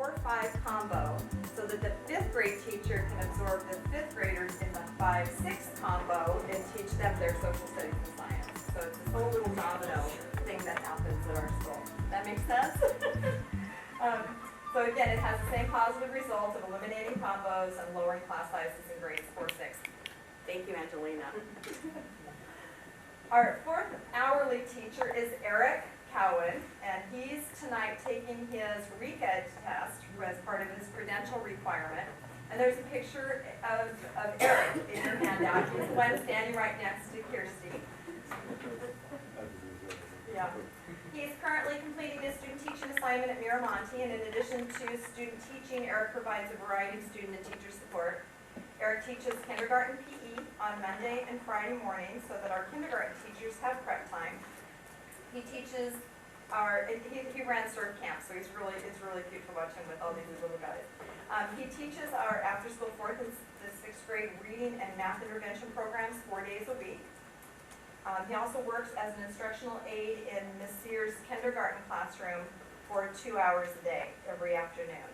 4-5 combo so that the 5th grade teacher can absorb the 5th graders in the 5-6 combo and teach them their social studies and science. So it's this whole little domino thing that happens at our school. That makes sense? So again, it has the same positive result of eliminating combos and lowering class sizes in grades 4-6. Thank you, Angelina. Our 4th hourly teacher is Eric Cowan, and he's tonight taking his RECED test as part of his credential requirement. And there's a picture of Eric in your handout. He's the one standing right next to Kirsty. Yeah. He is currently completing his student teaching assignment at Miramonte, and in addition to student teaching, Eric provides a variety of student and teacher support. Eric teaches kindergarten PE on Monday and Friday mornings so that our kindergarten teachers have prep time. He teaches he ran surf camp, so it's really cute to watch him with all these little guys. He teaches our after-school 4th and 6th grade reading and math intervention programs 4 days a week. He also works as an instructional aide in Miss Sears' kindergarten classroom for 2 hours a day, every afternoon.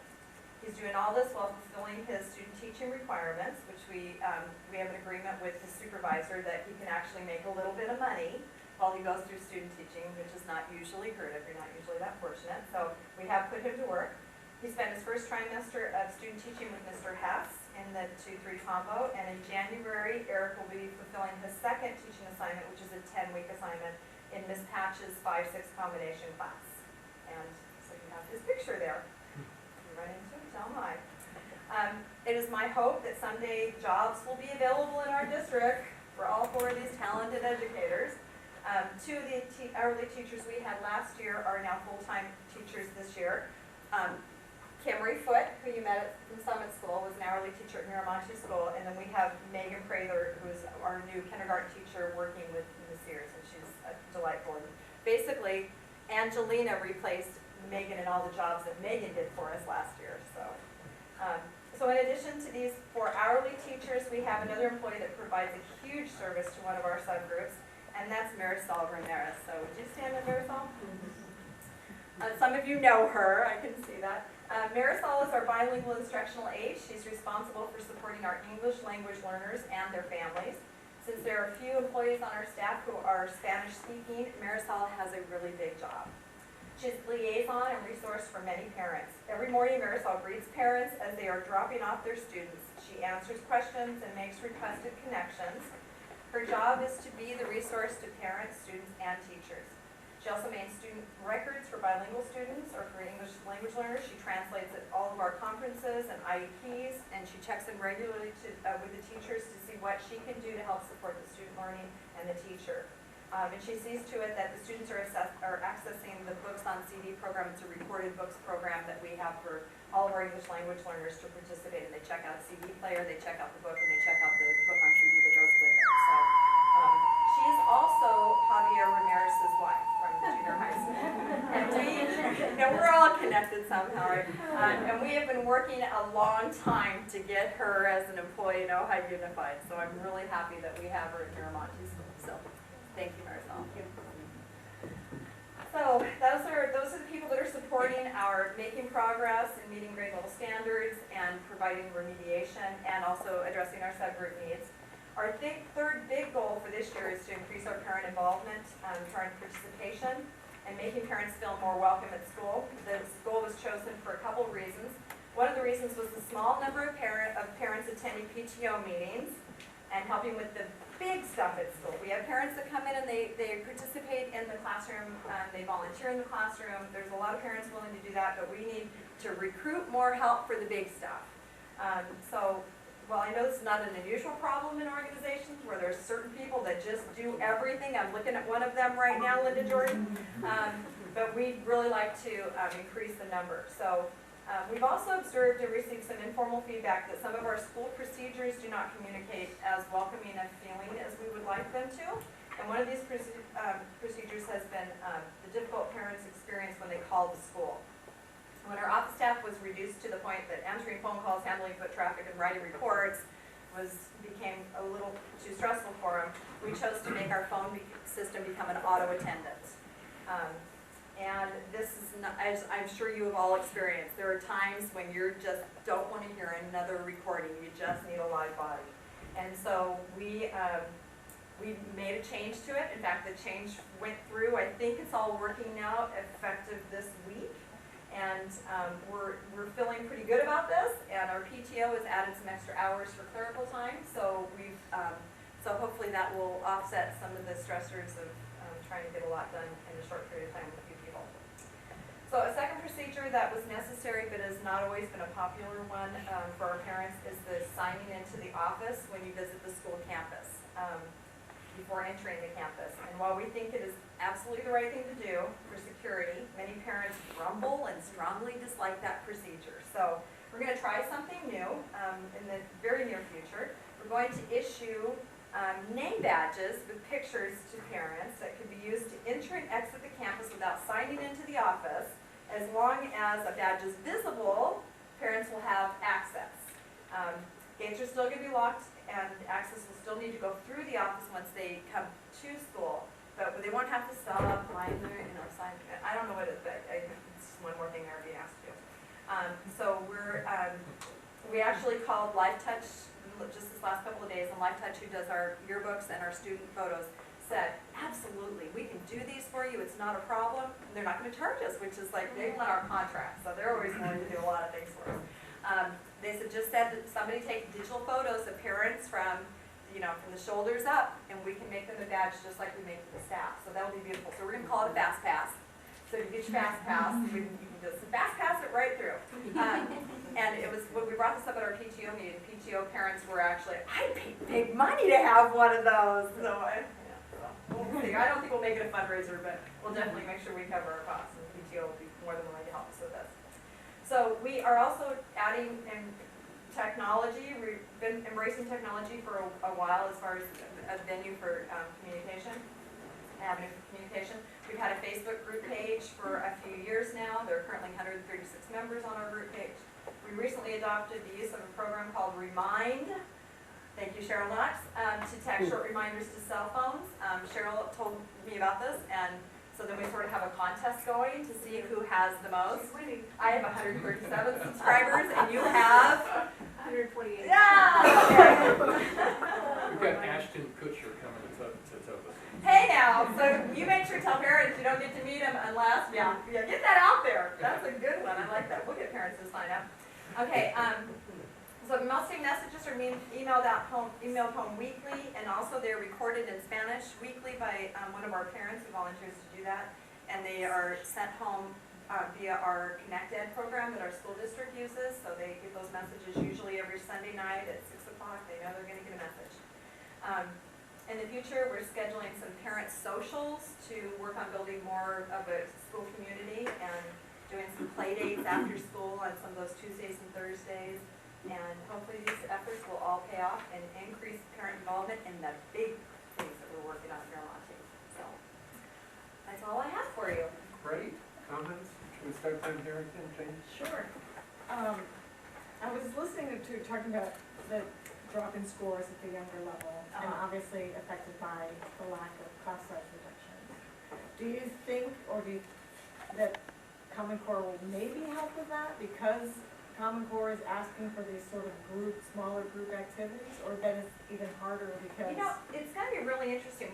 He's doing all this while fulfilling his student teaching requirements, which we have an agreement with his supervisor that he can actually make a little bit of money while he goes through student teaching, which is not usually heard of. You're not usually that fortunate. So we have put him to work. He spent his first trimester of student teaching with Mr. Hess in the 2-3 combo, and in January, Eric will be fulfilling his 2nd teaching assignment, which is a 10-week assignment in Miss Patch's 5-6 combination class. And so you have his picture there. You run into it, so am I. It is my hope that someday jobs will be available in our district for all 4 of these talented educators. 2 of the hourly teachers we had last year are now full-time teachers this year. Kimry Foote, who you met from Summit School, was an hourly teacher at Miramonte School, and then we have Megan Prather, who is our new kindergarten teacher working with Ms. Sears, and she's delightful. And basically, Angelina replaced Megan in all the jobs that Megan did for us last year. So in addition to these 4 hourly teachers, we have another employee that provides a huge service to one of our subgroups, and that's Marisol Ramirez. So would you stand up, Marisol? Some of you know her, I can see that. Marisol is our bilingual instructional aide. She's responsible for supporting our English language learners and their families. Since there are a few employees on our staff who are Spanish speaking, Marisol has a really big job. She's liaison and resource for many parents. Every morning, Marisol greets parents as they are dropping off their students. She answers questions and makes requested connections. Her job is to be the resource to parents, students, and teachers. She also maintains student records for bilingual students or for English language learners. She translates at all of our conferences and IEPs, and she checks in regularly with the teachers to see what she can do to help support the student learning and the teacher. And she sees to it that the students are accessing the Books on CD program. It's a recorded books program that we have for all of our English language learners to participate in. They check out a CD player, they check out the book, and they check out the book on CD that goes with it. So she's also Javier Ramirez's wife from junior high school. And we're all connected somehow, right? And we have been working a long time to get her as an employee in Ojai Unified. So I'm really happy that we have her at Miramonte School. So thank you, Marisol. So those are the people that are supporting our making progress and meeting grade level standards and providing remediation and also addressing our subgroup needs. Our third big goal for this year is to increase our parent involvement, parent participation, and making parents feel more welcome at school. This goal was chosen for a couple of reasons. One of the reasons was the small number of parents attending PTO meetings and helping with the big stuff at school. We have parents that come in and they participate in the classroom, they volunteer in the classroom. There's a lot of parents willing to do that, but we need to recruit more help for the big stuff. So while I know it's not an unusual problem in organizations where there's certain people that just do everything, I'm looking at one of them right now, Linda Jordan, but we'd really like to increase the number. So we've also observed and received some informal feedback that some of our school procedures do not communicate as welcoming a feeling as we would like them to. And one of these procedures has been the difficult parents experience when they call the school. When our office staff was reduced to the point that answering phone calls, handling foot traffic, and writing reports became a little too stressful for them, we chose to make our phone system become an auto attendant. And this is not, as I'm sure you have all experienced, there are times when you just don't want to hear another recording. You just need a live body. And so we made a change to it. In fact, the change went through. I think it's all working now, effective this week. And we're feeling pretty good about this. And our PTO has added some extra hours for clerical time. So so hopefully that will offset some of the stressors of trying to get a lot done in a short period of time with a few people. So a second procedure that was necessary but has not always been a popular one for our parents is the signing into the office when you visit the school campus before entering the campus. And while we think it is absolutely the right thing to do for security, many parents grumble and strongly dislike that procedure. So we're going to try something new in the very near future. We're going to issue name badges with pictures to parents that can be used to enter and exit the campus without signing into the office. As long as a badge is visible, parents will have access. Gates are still going to be locked, and access will still need to go through the office once they come to school. But they won't have to stop, line there, sign. I don't know what it is, but it's just one more thing they're being asked to do. So we actually called Live Touch just this last couple of days, and Live Touch, who does our yearbooks and our student photos, said, absolutely, we can do these for you, it's not a problem, and they're not going to charge us, which is like, they want our contract, so they're always willing to do a lot of things for us. They said that somebody take digital photos of parents from the shoulders up, and we can make them a badge just like we make for the staff, so that'll be beautiful. So we're going to call it a Fast Pass. So you get your Fast Pass, you can just Fast Pass it right through. And it was, when we brought this up at our PTO meeting, PTO parents were actually, I'd pay big money to have one of those. So we'll see. I don't think we'll make it a fundraiser, but we'll definitely make sure we cover our costs, and PTO will be more than willing to help us with this. So we are also adding in technology. We've been embracing technology for a while as far as a venue for communication, avenue for communication. We've had a Facebook group page for a few years now. There are currently 136 members on our group page. We recently adopted the use of a program called Remind. Thank you, Cheryl Knox, to text short reminders to cell phones. Cheryl told me about this, and so then we sort of have a contest going to see who has the most. I have 137 subscribers, and you have 128. Yeah. Okay. We've got Ashton Kutcher coming to Topaz. Hey now, so you make sure to tell parents you don't get to meet them unless, yeah, get that out there. That's a good one. I like that. We'll get parents to sign up. Okay. So mostly messages are emailed home weekly, and also they're recorded in Spanish weekly by one of our parents who volunteers to do that, and they are sent home via our Connect Ed program that our school district uses. So they get those messages usually every Sunday night at 6 o'clock. They know they're going to get a message. In the future, we're scheduling some parent socials to work on building more of a school community and doing some play dates after school on some of those Tuesdays and Thursdays. And hopefully these efforts will all pay off and increase parent involvement in the big things that we're working on here in Monty. So that's all I have for you. Great. Comments? Should we start time here again, Jane? Sure. I was listening to talking about the drop in scores at the younger level, and obviously affected by the lack of class size reductions. Do you think, or that Common Core will maybe help with that because Common Core is asking for these sort of smaller group activities, or then it's even harder because? It's going to be really interesting.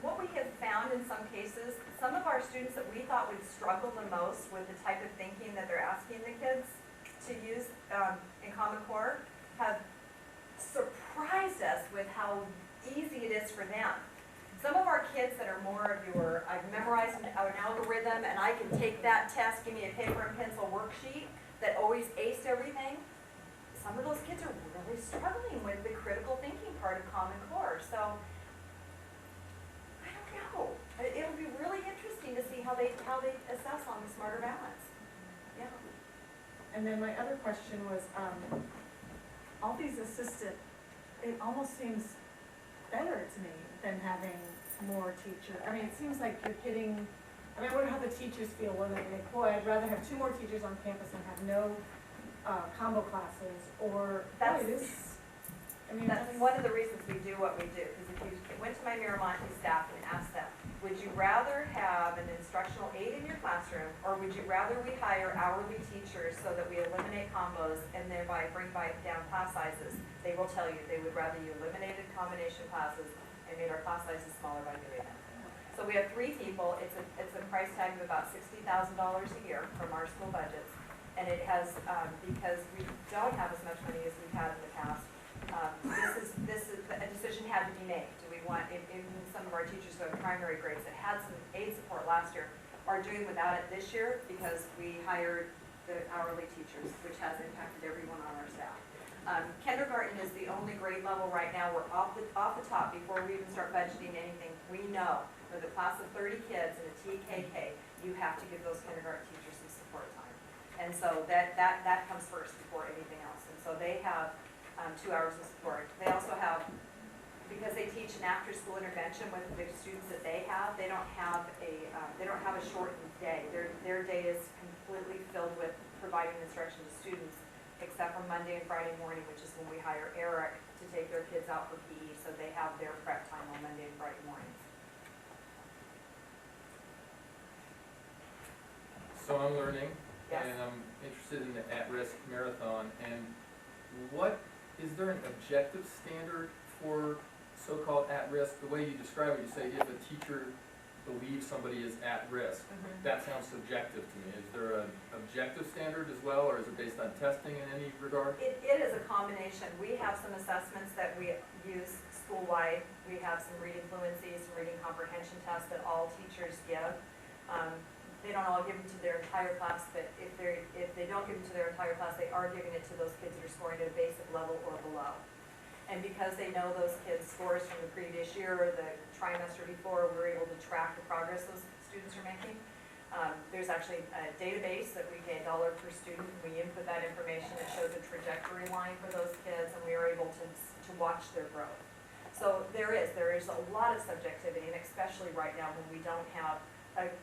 What we have found in some cases, some of our students that we thought would struggle the most with the type of thinking that they're asking the kids to use in Common Core have surprised us with how easy it is for them. Some of our kids that are more of I've memorized an algorithm and I can take that test, give me a paper and pencil worksheet, that always aced everything. Some of those kids are really struggling with the critical thinking part of Common Core. So, I don't know. It'll be really interesting to see how they assess on the smarter balance. Yeah. And then my other question was, all these it almost seems better to me than having more teachers. I mean, it seems like you're getting, I wonder how the teachers feel when they think, boy, I'd rather have 2 more teachers on campus and have no combo classes, or That's one of the reasons we do what we do. Because if you went to my Miramonte staff and asked them, would would you rather have an instructional aide in your classroom, or would you rather we hire hourly teachers so that we eliminate combos and thereby bring down class sizes? They will tell you they would rather you eliminated combination classes and made our class sizes smaller by doing that. So we have 3 people. It's a price tag of about $60,000 a year from our school budgets. And it has, because we don't have as much money as we've had in the past, a decision had to be made. Do we want, in some of our teachers who have primary grades that had some aid support last year are doing without it this year because we hired the hourly teachers, which has impacted everyone on our staff. Kindergarten is the only grade level right now. We're off the top before we even start budgeting anything. We know with a class of 30 kids in a TKK, you have to give those kindergarten teachers some support time. And so that comes first before anything else. And so they have 2 hours of support. They also have, because they teach an after-school intervention with the students that they have, they don't have a shortened day. Their day is completely filled with providing instruction to students, except for Monday and Friday morning, which is when we hire Eric to take their kids out for PE, so they have their prep time on Monday and Friday mornings. So I'm learning, Yes. and I'm interested in the at-risk marathon, and is there an objective standard for so-called at-risk? The way you describe it, you say if a teacher believes somebody is at risk. That sounds subjective to me. Is there an objective standard as well, or is it based on testing in any regard? It is a combination. We have some assessments that we use school-wide. We have some reading fluency, some reading comprehension tests that all teachers give. They don't all give them to their entire class, but if they don't give them to their entire class, they are giving it to those kids that are scoring at a basic level or below. And because they know those kids' scores from the previous year or the trimester before, we're able to track the progress those students are making. There's actually a database that we pay $1 per student. We input that information. It shows a trajectory line for those kids, and we are able to watch their growth. So there is a lot of subjectivity, and especially right now when we don't have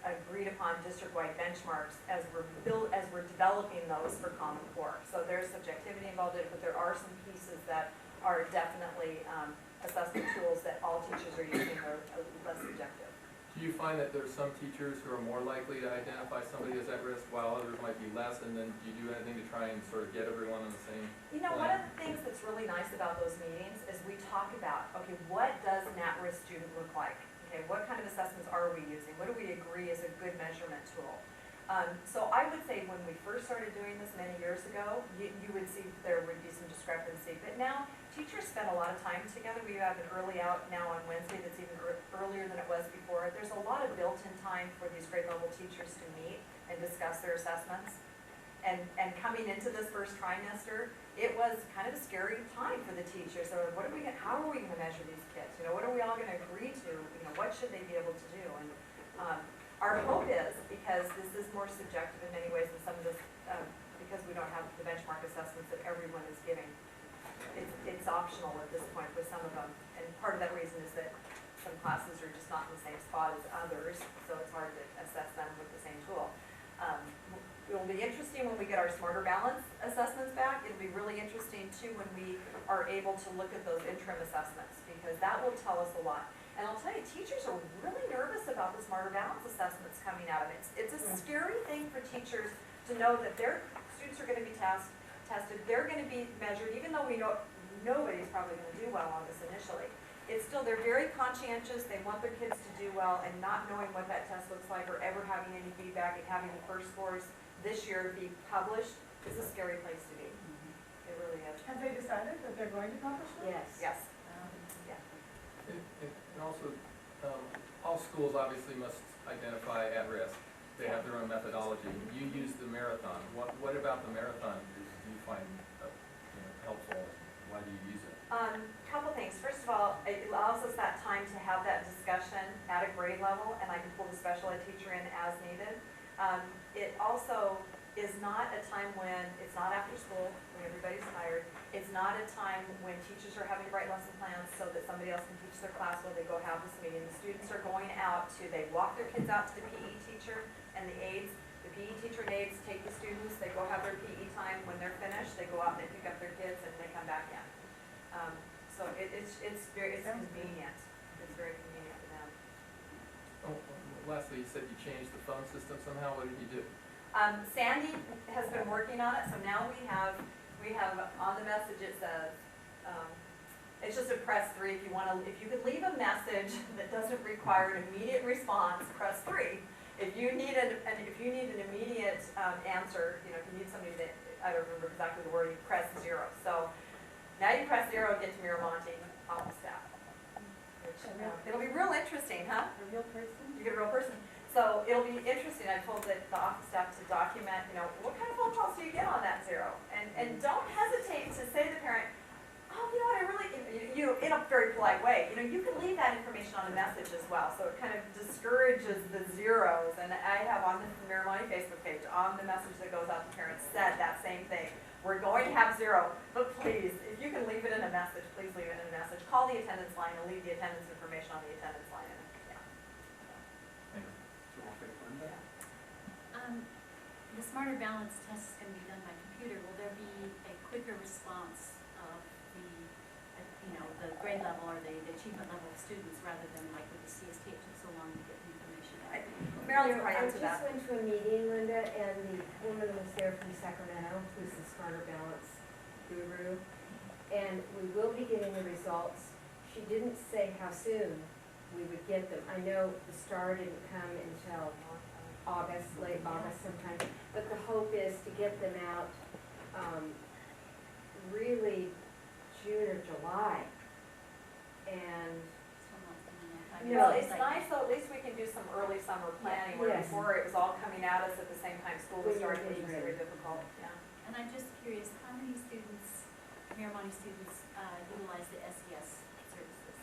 agreed upon district-wide benchmarks as we're developing those for Common Core. So there's subjectivity involved in it, but there are some pieces that are definitely assessment tools that all teachers are using are less subjective. Do you find that there's some teachers who are more likely to identify somebody as at risk while others might be less, and then do you do anything to try and sort of get everyone on the same You know, one of the things that's really nice about those meetings is we talk about, okay, what does an at-risk student look like? Okay, what kind of assessments are we using? What do we agree is a good measurement tool? So I would say when we first started doing this many years ago, you would see there would be some discrepancy. But now teachers spend a lot of time together. We have an early out now on Wednesday that's even earlier than it was before. There's a lot of built-in time for these grade level teachers to meet and discuss their assessments. And coming into this first trimester, it was kind of a scary time for the teachers. So how are we going to measure these kids? You know, what are we all going to agree to? You know, what should they be able to do? And our hope is, because this is more subjective in many ways than some of this, because we don't have the benchmark assessments that everyone is giving. It's optional at this point with some of them. And part of that reason is that some classes are just not in the same spot as others, so it's hard to assess them with the same tool. It will be interesting when we get our Smarter Balance assessments back. It'll be really interesting too when we are able to look at those interim assessments, because that will tell us a lot. And I'll tell you, teachers are really nervous about the Smarter Balance assessments coming out of it. It's a scary thing for teachers to know that their students are going to be tested, they're going to be measured, even though we know nobody's probably going to do well on this initially. It's still, they're very conscientious. They want their kids to do well, and not knowing what that test looks like or ever having any feedback and having the first scores this year be published is a scary place to be. It really is. Have they decided that they're going to publish them? Yes. Yeah. And also, all schools obviously must identify at risk. They have their own methodology. You use the marathon. What about the marathon do you find helpful? Why do you use it? Couple things. First of all, it allows us that time to have that discussion at a grade level, and I can pull the special ed teacher in as needed. It also is not a time when it's not after school, when everybody's tired. It's not a time when teachers are having to write lesson plans so that somebody else can teach their class while they go have this meeting. The students are going out they walk their kids out to the PE teacher and the aides. The PE teacher and aides take the students, they go have their PE time. When they're finished, they go out and they pick up their kids and they come back in. So it's convenient. It's very convenient for them. Leslie, you said you changed the phone system somehow, what did you do? Sandy has been working on it, so now we have on the message it says, it's just a press 3 if you could leave a message that doesn't require an immediate response, press 3. If you need an immediate answer, if you need somebody that, I don't remember exactly the word, you press 0. So now you press 0, get to Miramonte office staff. It'll be real interesting, huh? A real person? You get a real person. So it'll be interesting. I told the office staff to document, what kind of phone calls do you get on that 0? And don't hesitate to say to the parent, oh, I really, in a very polite way, you can leave that information on a message as well. So it kind of discourages the zeros. And I have on the Miramonte Facebook page, on the message that goes out to parents, said that same thing. We're going to have 0, but please, if you can leave it in a message, please leave it in a message. Call the attendance line and leave the attendance information on the attendance line. The Smarter Balance test is going to be done by computer. Will there be a quicker response of the grade level or the achievement level of students rather than like with the CST, it took so long to get the information out? Marilyn's right I into just that. went to a meeting, Linda, and the woman was there from Sacramento, who's the Smarter Balance guru, and we will be getting the results. She didn't say how soon we would get them. I know the star didn't come until August, late August sometime, but the hope is to get them out really June or July. And Well, it's nice though, at least we can do some early summer planning, where Yes. before it was all coming at us at the same time school was When you're starting, it was very getting difficult, yeah. And I'm just curious, how many students, Miramonte students, utilize the SES services?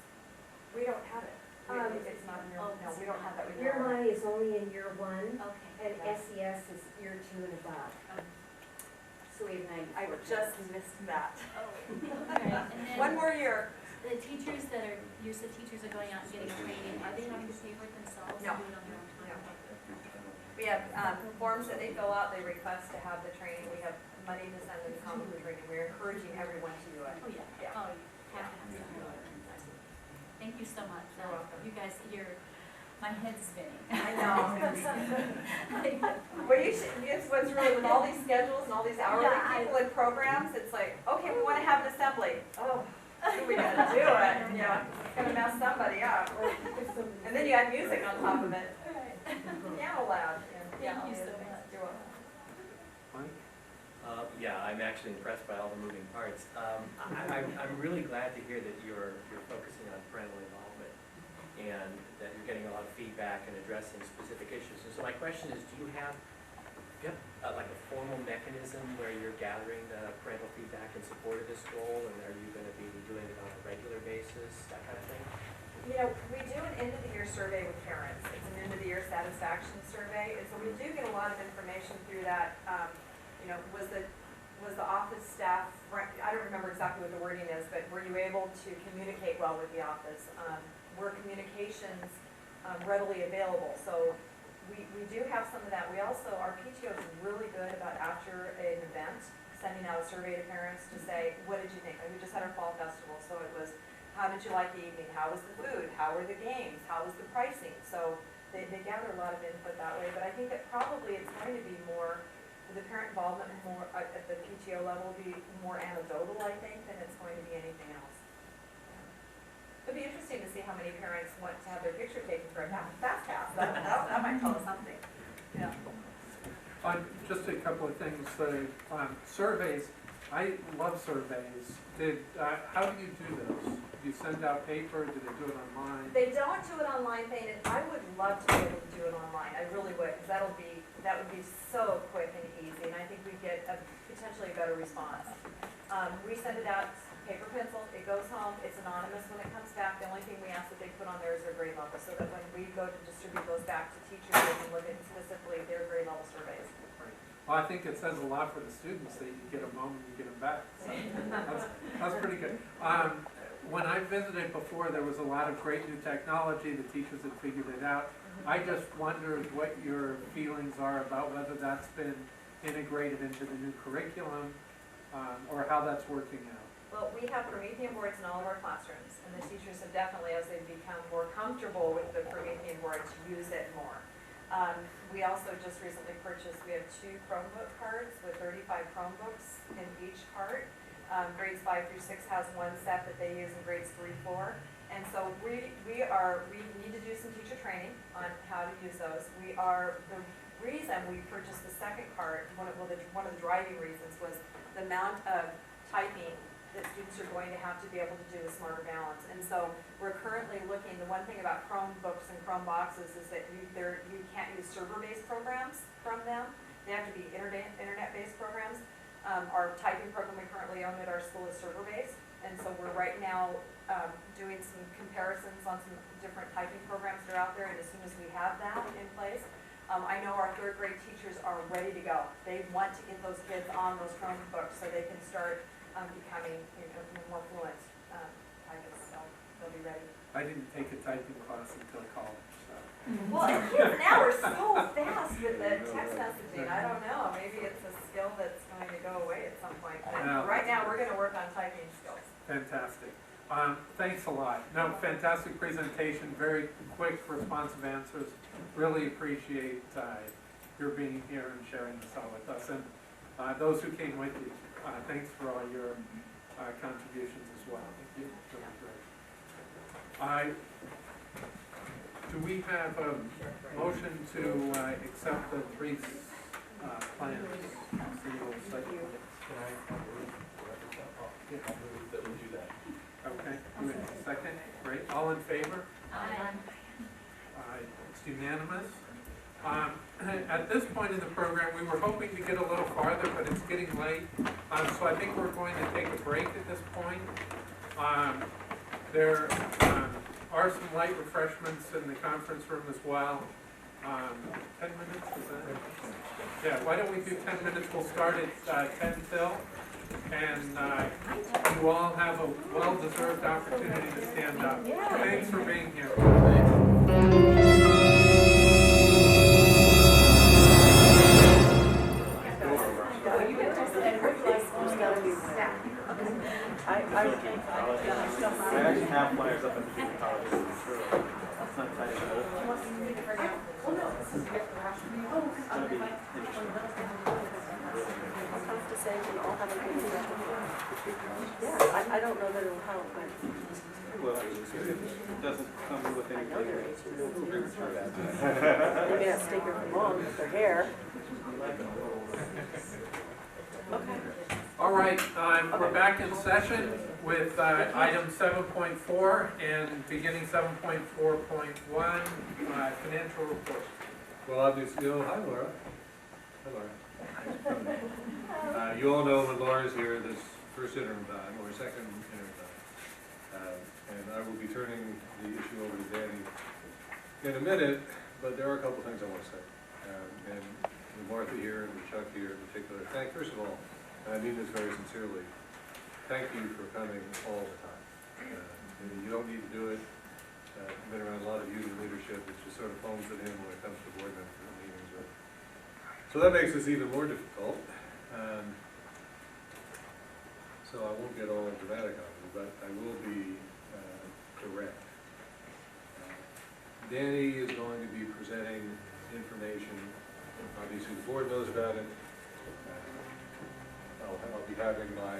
We don't have it. It's not in your, Oh, no, we don't have that. We year don't. money is only in year 1, Okay. and SES is year 2 and above. So we have 94. I just missed that. Oh, okay. And then One more year. the teachers that are, you said teachers are going out and getting training, are they having to pay for it themselves No. and do it on their own time? We have forms that they fill out, they request to have the training, we have money to send them to come to the training, we're encouraging everyone to do it. Oh, yeah. Yeah. Oh, you have to have some. Thank you so much. You're welcome. You guys, my head's spinning. I know. Well, you should, it's what's really, with all these schedules and all these hourly Yeah, people and programs, it's like, okay, we wanna have an assembly. Oh, we gotta do it, it's gonna mess somebody up. And then you add music on top of it. Piano loud. Thank you so much. You're welcome. Yeah, I'm actually impressed by all the moving parts. I'm really glad to hear that you're focusing on parental involvement and that you're getting a lot of feedback and addressing specific issues. And so my question is, do you have like a formal mechanism where you're gathering the parental feedback in support of this goal, and are you going to be doing it on a regular basis, that kind of thing? We do an end-of-the-year survey with parents. It's an end-of-the-year satisfaction survey, and so we do get a lot of information through that. Was the office staff, I don't remember exactly what the wording is, but were you able to communicate well with the office? Were communications readily available? So we do have some of that. We also, our PTO is really good about after an event, sending out a survey to parents to say, what did you think? We just had our fall festival, so it was, how did you like the evening? How was the food? How were the games? How was the pricing? So they gather a lot of input that way, but I think that probably it's going to be more, the parent involvement more at the PTO level will be more anecdotal, I think, than it's going to be anything else. It'd be interesting to see how many parents want to have their picture taken for a fast pass. That might tell us something. Yeah. Just a couple of things. Surveys, I love surveys. How do you do those? Do you send out paper? Do they do it online? They don't do it online thing, and I would love to be able to do it online. I really would, because that would be so quick and easy, and I think we'd get potentially a better response. We send it out, paper pencil, it goes home, it's anonymous when it comes back. The only thing we ask that they put on there is their grade level, so that when we go to distribute those back to teachers, they can look at specifically their grade level surveys. Well, I think it says a lot for the students that you get them home and you get them back. So that's pretty good. When I visited before, there was a lot of great new technology. The teachers had figured it out. I just wondered what your feelings are about whether that's been integrated into the new curriculum or how that's working out. Well, we have Promethean boards in all of our classrooms, and the teachers have definitely, as they've become more comfortable with the Promethean boards, use it more. We also just recently purchased, we have 2 Chromebook cards with 35 Chromebooks in each cart. Grades 5 through 6 has one set that they use in grades 3, 4. And so we need to do some teacher training on how to use those. The reason we purchased the second cart, one of the driving reasons was the amount of typing that students are going to have to be able to do with Smarter Balance. And so we're currently looking, the one thing about Chromebooks and Chromeboxes is that you can't use server-based programs from them. They have to be internet-based programs. Our typing program we currently own at our school is server-based. And so we're right now doing some comparisons on some different typing programs that are out there. And as soon as we have that in place, I know our 3rd grade teachers are ready to go. They want to get those kids on those Chromebooks so they can start becoming more fluent typists, so they'll be ready. I didn't take a typing class until college, so. Well, and kids now are so fast with the text messaging. I don't know, maybe it's a skill that's going to go away at some point. But Yeah. right now, we're going to work on typing skills. Fantastic. Thanks a lot. No, fantastic presentation, very quick, responsive answers. Really appreciate your being here and sharing this all with us. And those who came with you, thanks for all your contributions as well. Thank you. Really great. Do we have a motion to accept the 3 plans? Single site plan? That we do that. Okay, do we have a second? Great, all in favor? It's unanimous. At this point in the program, we were hoping to get a little farther, but it's getting late. So I think we're going to take a break at this point. There are some light refreshments in the conference room as well. 10 minutes, is that? Yeah, why don't we do 10 minutes? We'll start at 10 till. And you all have a well-deserved opportunity to stand up. Thanks for being here. I actually have flyers up at the junior colleges. It's not tight enough. It's gonna be interesting. Tough to say, we all have a good impression. Yeah, I don't know that it'll help, but Well, it doesn't come with any premature that. they may not stay here for long with their hair. Okay. All right, we're back in session with item 7.4 and beginning 7.4.1, financial report. Well, obviously, hi Laura. Hi Laura. You all know when Laura's here, this first interim time, or second interim time. And I will be turning the issue over to Danny in a minute, but there are a couple things I want to say. And with Martha here and with Chuck here in particular, first of all, and I mean this very sincerely, thank you for coming all the time. You don't need to do it. I've been around a lot of union leadership that just sort of phones it in when it comes to board member meetings. So that makes this even more difficult. So I won't get all dramatic on you, but I will be direct. Danny is going to be presenting information. Obviously, the board knows about it. I'll be having my,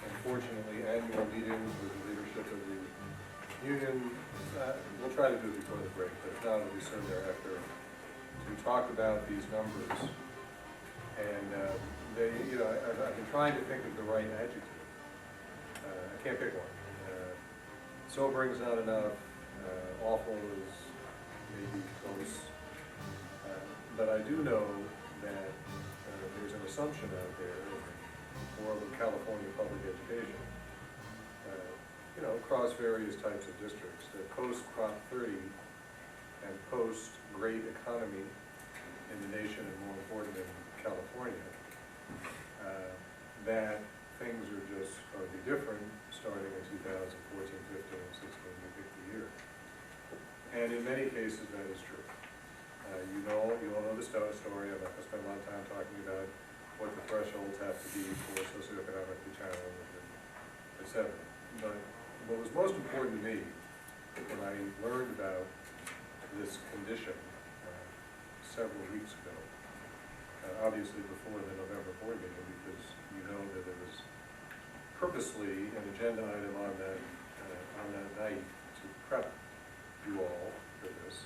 unfortunately, annual meetings with the leadership of the union. We'll try to do it before the break, but if not, it'll be soon thereafter, to talk about these numbers. And I've been trying to think of the right adjective. I can't pick one. Sobering's not enough. Awful is maybe close. But I do know that there's an assumption out there in the world of California public education, across various types of districts, that post-Prop 30 and post-great economy in the nation, and more important in California, that things are just going to be different starting in 2014, 15, 16, you pick the year. And in many cases, that is true. You all know the story. I'm not going to spend a lot of time talking about what the thresholds have to be for socioeconomically challenged and et cetera. But what was most important to me when I learned about this condition several weeks ago, obviously before the November board meeting, because you know that there was purposely an agenda item on that night to prep you all for this.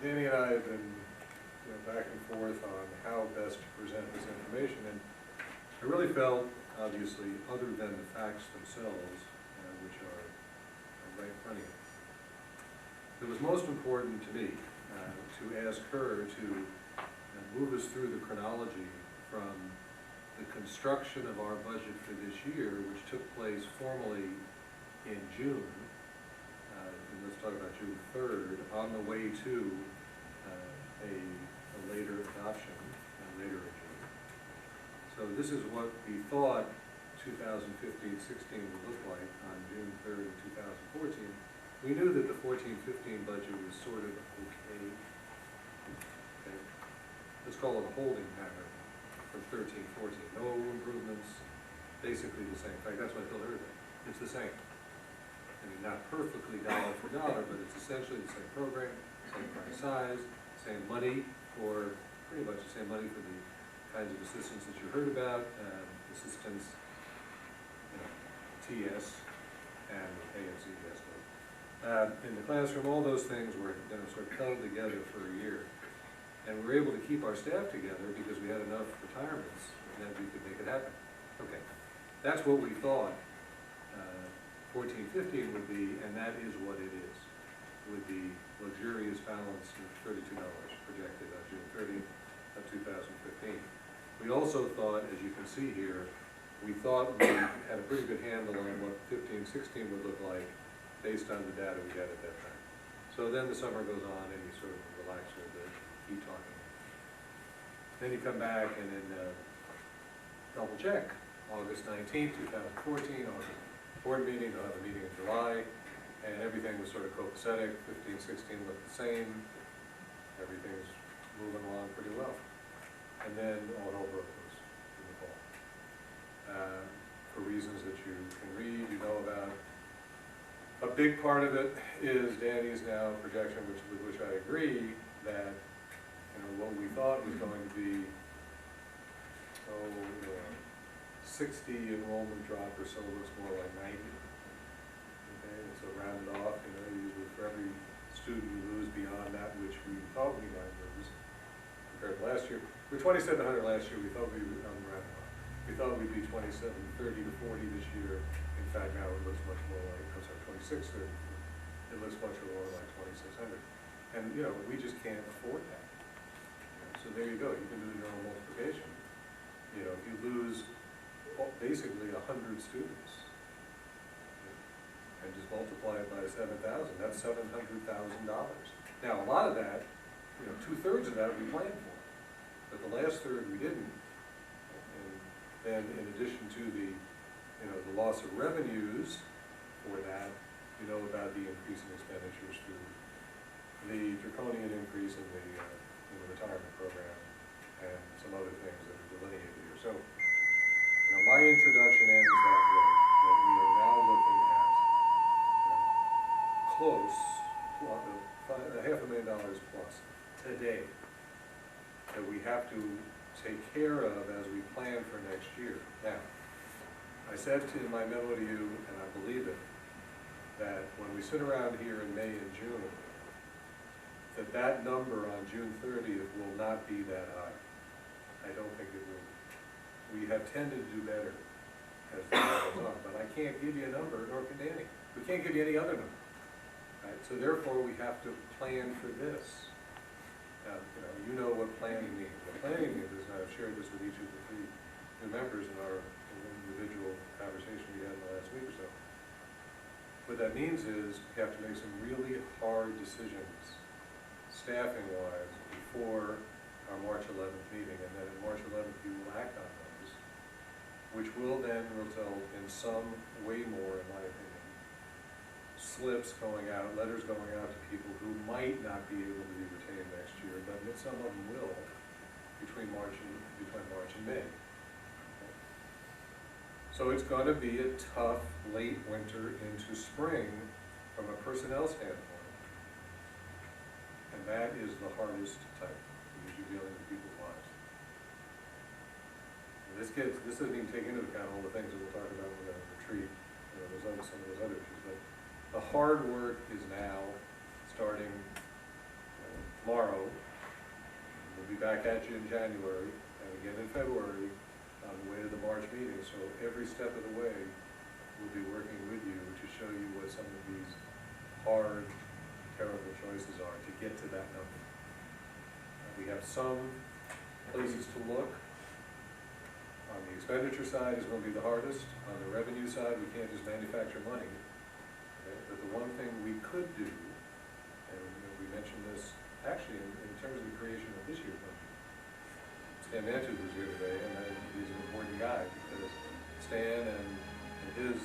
Danny and I have been back and forth on how best to present this information, and I really felt, obviously, other than the facts themselves, which are right in front of you, it was most important to me to ask her to move us through the chronology from the construction of our budget for this year, which took place formally in June, and let's talk about June 3rd, on the way to a later adoption, later in June. So this is what we thought 2015-16 would look like on June 3rd of 2014. We knew that the 14-15 budget was sort of okay. Let's call it a holding pattern from 13-14. No improvements, basically the same. In fact, that's what I told everybody. It's the same. I mean, not perfectly dollar for dollar, but it's essentially the same program, same price size, same money for, pretty much the same money for the kinds of assistance that you heard about, assistance, TS, and ANCES. In the classroom, all those things were sort of held together for a year. And we were able to keep our staff together because we had enough retirements that we could make it happen. Okay, that's what we thought 14-15 would be, and that is what it is, with the luxurious balance of $32 projected on June 30th of 2015. We also thought, as you can see here, we thought we had a pretty good handle on what 15-16 would look like based on the data we had at that time. So then the summer goes on and you sort of relax a little bit, keep talking. Then you come back and then double check. August 19th, 2014, August board meeting, they'll have a meeting in July, and everything was sort of copacetic. 15-16 looked the same. Everything's moving along pretty well. And then all hell broke loose in the fall. For reasons that you can read, you know about. A big part of it is Danny's now projection, with which I agree, that what we thought was going to be 60 enrollment drop or so looks more like 90. Okay, and so rounded off, usually for every student you lose beyond that which we thought we might lose, compared to last year. We're 2,700 last year. We thought we would rounded off. We thought we'd be 2730 to 40 this year. In fact, now it looks much more like, 2630. It looks much more like 2,600. And we just can't afford that. So there you go. You can do your own multiplication. If you lose basically 100 students and just multiply it by 7,000, that's $700,000. Now, a lot of that, 2/3 of that we planned for, but the last third we didn't. And then, in addition to the loss of revenues for that, about the increasing expenditures through the draconian increase in the retirement program and some other things that are delineated here. So, my introduction ends that way, that we are now looking at close, $500,000 plus today that we have to take care of as we plan for next year. Now, I said in my memo to you, and I believe it, that when we sit around here in May and June, that number on June 30th will not be that high. I don't think it will. We have tended to do better as the year goes on, but I can't give you a number, nor can Danny. We can't give you any other number. Right? So therefore, we have to plan for this. Now, you know what planning means. What planning means is, and I've shared this with each of the 3 new members in our individual conversation we had in the last week or so. What that means is we have to make some really hard decisions, staffing-wise, before our March 11th meeting, and then on March 11th we will act on those, which will then result in some, way more in my opinion, slips going out, letters going out to people who might not be able to be retained next year, but some of them will between March and May. So it's gonna be a tough late winter into spring from a personnel standpoint. And that is the hardest type, because you're dealing with people's lives. And this doesn't even take into account all the things that we'll talk about with our retreat, some of those other issues, but the hard work is now, starting tomorrow. We'll be back at you in January, and again in February, on the way to the March meeting, so every step of the way, we'll be working with you to show you what some of these hard, terrible choices are to get to that number. We have some places to look. On the expenditure side is going to be the hardest. On the revenue side, we can't just manufacture money. Okay? But the one thing we could do, and we mentioned this actually in terms of the creation of this year's budget, Stan Manchus was here today, and he's an important guy, because Stan and his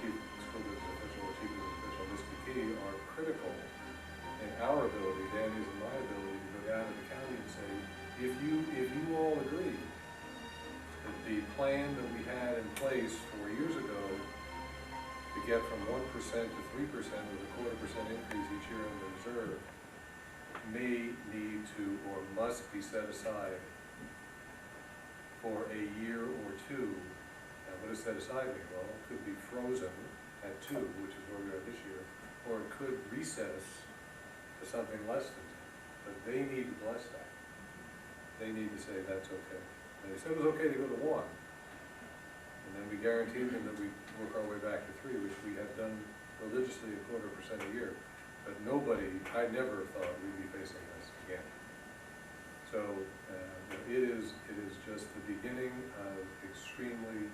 chief school business official, chief business official, Mr. Key, are critical in our ability, Danny's and my ability, to go down to the county and say, if you all agree that the plan that we had in place 4 years ago to get from 1% to 3% with a 1/4% increase each year in the reserve may need to or must be set aside for a year or two. Now, what does set aside mean? Well, it could be frozen at 2, which is where we are this year, or it could recess to something less than 2. But they need to bless that. They need to say that's okay. And they said it was okay to go to 1. And then we guaranteed them that we work our way back to 3, which we have done religiously a 1/4% a year. But I never thought we'd be facing this again. So it is just the beginning of extremely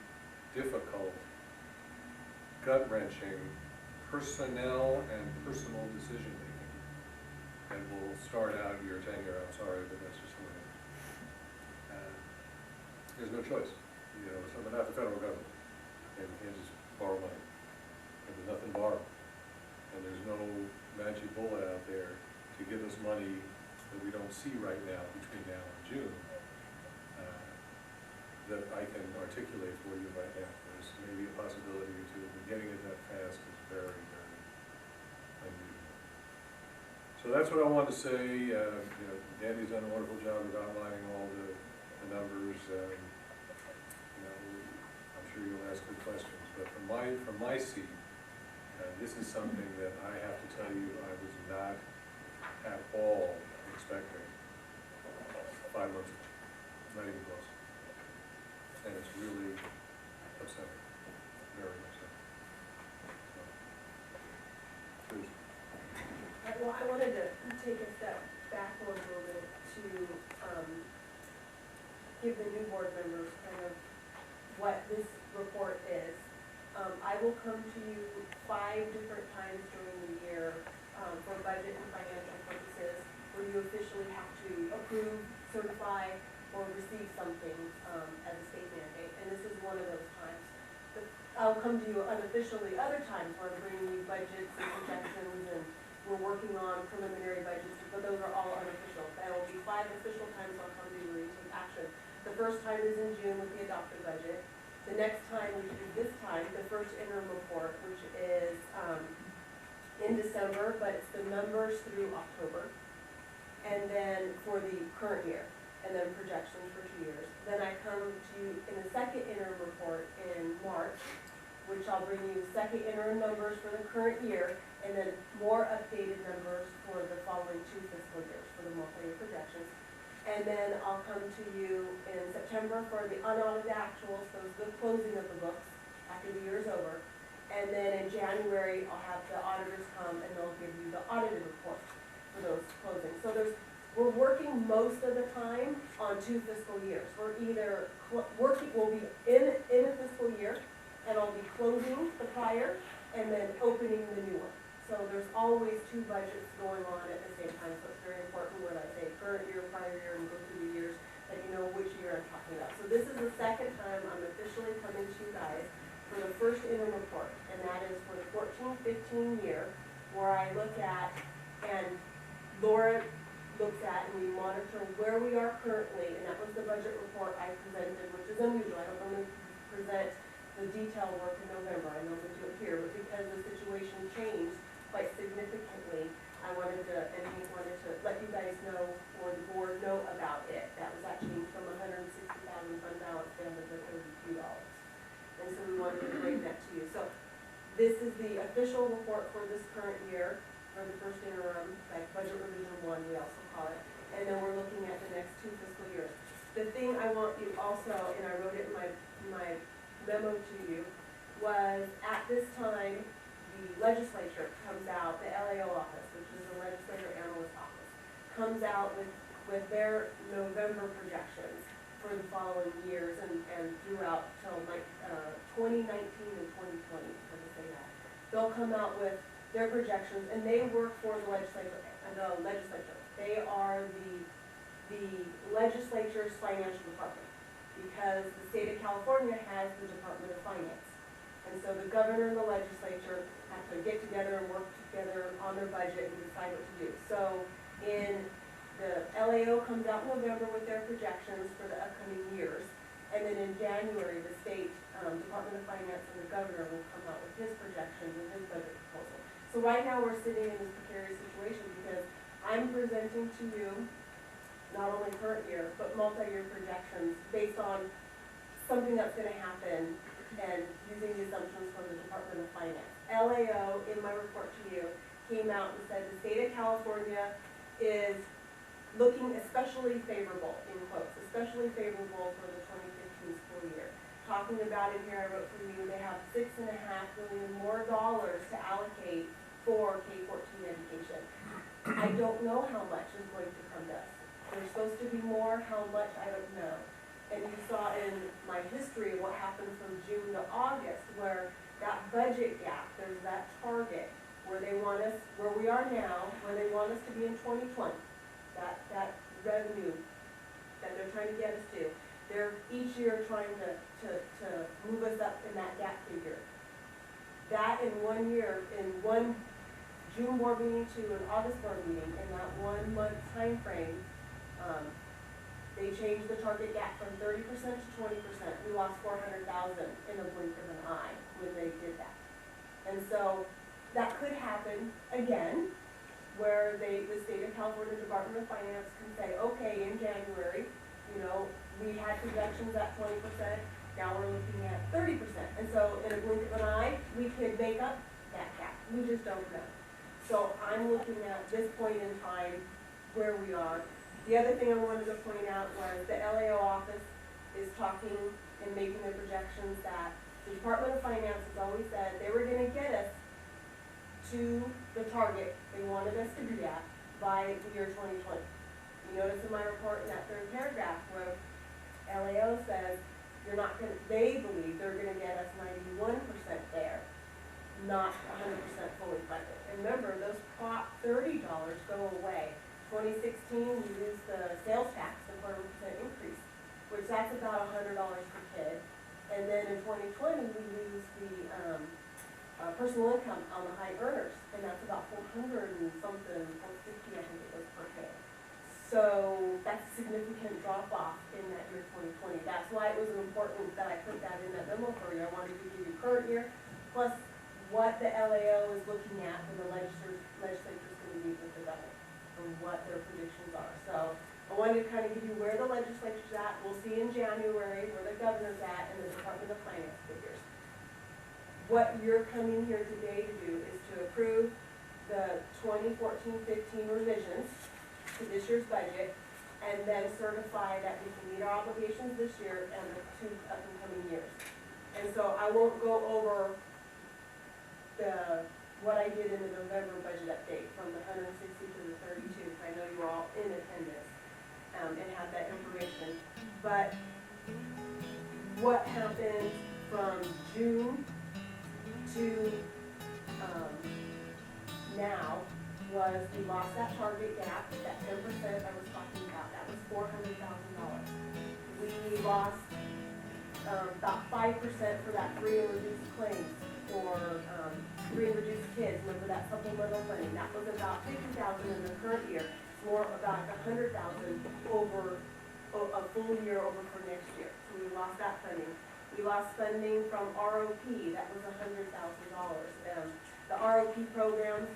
difficult, gut-wrenching personnel and personal decision-making. And we'll start out your tenure, I'm sorry, but that's just the way it is. There's no choice. So we're not the federal government, and we can't just borrow money. And there's nothing to borrow. And there's no magic bullet out there to give us money that we don't see right now between now and June, that I can articulate for you right now. There's maybe a possibility or two, but getting it that fast is very, very unusual. So that's what I wanted to say. Danny's done a wonderful job of outlining all the numbers. I'm sure you'll ask good questions, but from my seat, this is something that I have to tell you I was not at all expecting 5 months ago, not even close. And it's really upsetting, very upsetting. Please. Well, I wanted to take a step back a little bit to give the new board members kind of what this report is. I will come to you 5 different times during the year for budget and financial purposes, where you officially have to approve, certify, or receive something as a state mandate, and this is one of those times. I'll come to you unofficially other times where I'm bringing you budgets and projections, and we're working on preliminary budgets, but those are all unofficial. There will be 5 official times I'll come to you where you take action. The first time is in June with the adopted budget. The next time, which is this time, the first interim report, which is in December, but it's the numbers through October. And then for the current year, and then projections for 2 years. Then I come to you in the second interim report in March, which I'll bring you second interim numbers for the current year, and then more updated numbers for the following 2 fiscal years for the multi-year projections. And then I'll come to you in September for the unaudited actuals, so it's the closing of the books after the year is over. And then in January, I'll have the auditors come and they'll give you the audited report for those closings. So we're working most of the time on 2 fiscal years. We're either we'll be in a fiscal year, and I'll be closing the prior and then opening the new one. So there's always 2 budgets going on at the same time, so it's very important when I say current year, prior year, and go through the years, that you know which year I'm talking about. So this is the second time I'm officially coming to you guys for the first interim report, and that is for the 14-15 year, where I look at, and Laura looks at, and we monitor where we are currently, and that was the budget report I presented, which is unusual. I don't normally present the detail work in November. I know we do it here, but because the situation changed quite significantly, I wanted to, and he wanted to let you guys know, or the board know about it. That was that change from $160,000 fund balance down to the $32. And so we wanted to bring that to you. So this is the official report for this current year, for the first interim, like budget revision 1, we also call it. And then we're looking at the next 2 fiscal years. The thing I want you also, and I wrote it in my memo to you, was at this time, the legislature comes out, the LAO office, which is the legislator analyst office, comes out with their November projections for the following years and throughout till 2019 and 2020, let me say that. They'll come out with their projections, and they work for the legislature. They are the legislature's financial department, because the state of California has the Department of Finance. And so the governor and the legislature have to get together and work together on their budget and decide what to do. So the LAO comes out in November with their projections for the upcoming years. And then in January, the state Department of Finance and the governor will come out with his projections and his budget proposal. So right now, we're sitting in this precarious situation because I'm presenting to you not only current year, but multi-year projections based on something that's gonna happen and using the assumptions from the Department of Finance. LAO, in my report to you, came out and said the state of California is looking especially favorable, in quotes, especially favorable for the 2015 school year. Talking about it here, I wrote for you, they have $6.5 million more to allocate for K-14 education. I don't know how much is going to come to us. There's supposed to be more, how much, I don't know. And you saw in my history what happened from June to August, where that budget gap, there's that target, where they want us, where we are now, where they want us to be in 2020. That revenue that they're trying to get us to. They're each year trying to move us up in that gap figure. That in 1 year, in one June board meeting to an August board meeting, in that 1 month time frame, they changed the target gap from 30% to 20%. We lost 400,000 in a blink of an eye when they did that. And so that could happen again, where the state of California Department of Finance can say, okay, in January, we had projections at 20%, now we're looking at 30%. And so in a blink of an eye, we could make up that gap. We just don't know. So I'm looking at this point in time where we are. The other thing I wanted to point out was the LAO office is talking and making the projections that the Department of Finance has always said they were gonna get us to the target they wanted us to be at by the year 2020. You notice in my report in that third paragraph where LAO says they believe they're gonna get us 91% there, not 100% fully funded. And remember, those Prop $30 go away. 2016, we lose the sales tax, the 4% increase, which that's about $100 per kid. And then in 2020, we lose the personal income on the high earners, and that's about 400 and something, 450, I think it was per kid. So that's a significant drop off in that year 2020. That's why it was important that I put that in that memo for you. I wanted to give you current year, plus what the LAO is looking at when the legislature's going to meet with the governor, and what their predictions are. So I wanted to kind of give you where the legislature's at. We'll see in January where the governor's at and the Department of Finance figures. What you're coming here today to do is to approve the 2014-15 revisions to this year's budget, and then certify that we can meet our obligations this year and the 2 up-and-coming years. And so I won't go over what I did in the November budget update from the 160 to the 32, because I know you were all in attendance and have that information. But what happened from June to now was we lost that target gap, that 10% I was talking about. That was $400,000. We lost about 5% for that free and reduced claims for free and reduced kids. Remember that supplemental funding? That was about $50,000 in the current year. It's more about $100,000 over a full year over for next year. So we lost that funding. We lost funding from ROP, that was $100,000. The ROP programs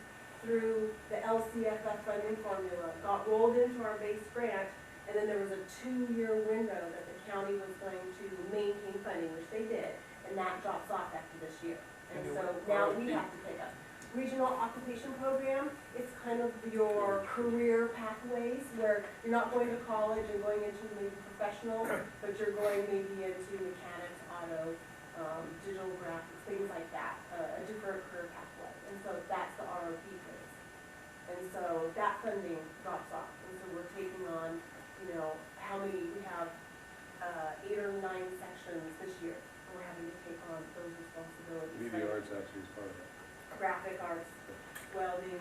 through the LCFF funding formula got rolled into our base grant, and then there was a 2-year window that the county was going to maintain funding, which they did, and that drops off after this year. And Okay, so what now we ROP? have to pick up. Regional Occupation Program, it's kind of your career pathways where you're not going to college and going into maybe professional, but you're going maybe into mechanics, auto, digital graphics, things like that, a different career pathway. And so that's the ROP phase. And so that funding drops off. And so we're taking on, how many, we have 8 or 9 sections this year. We're having to take on those responsibilities. Media arts actually is part of that. Graphic arts, welding,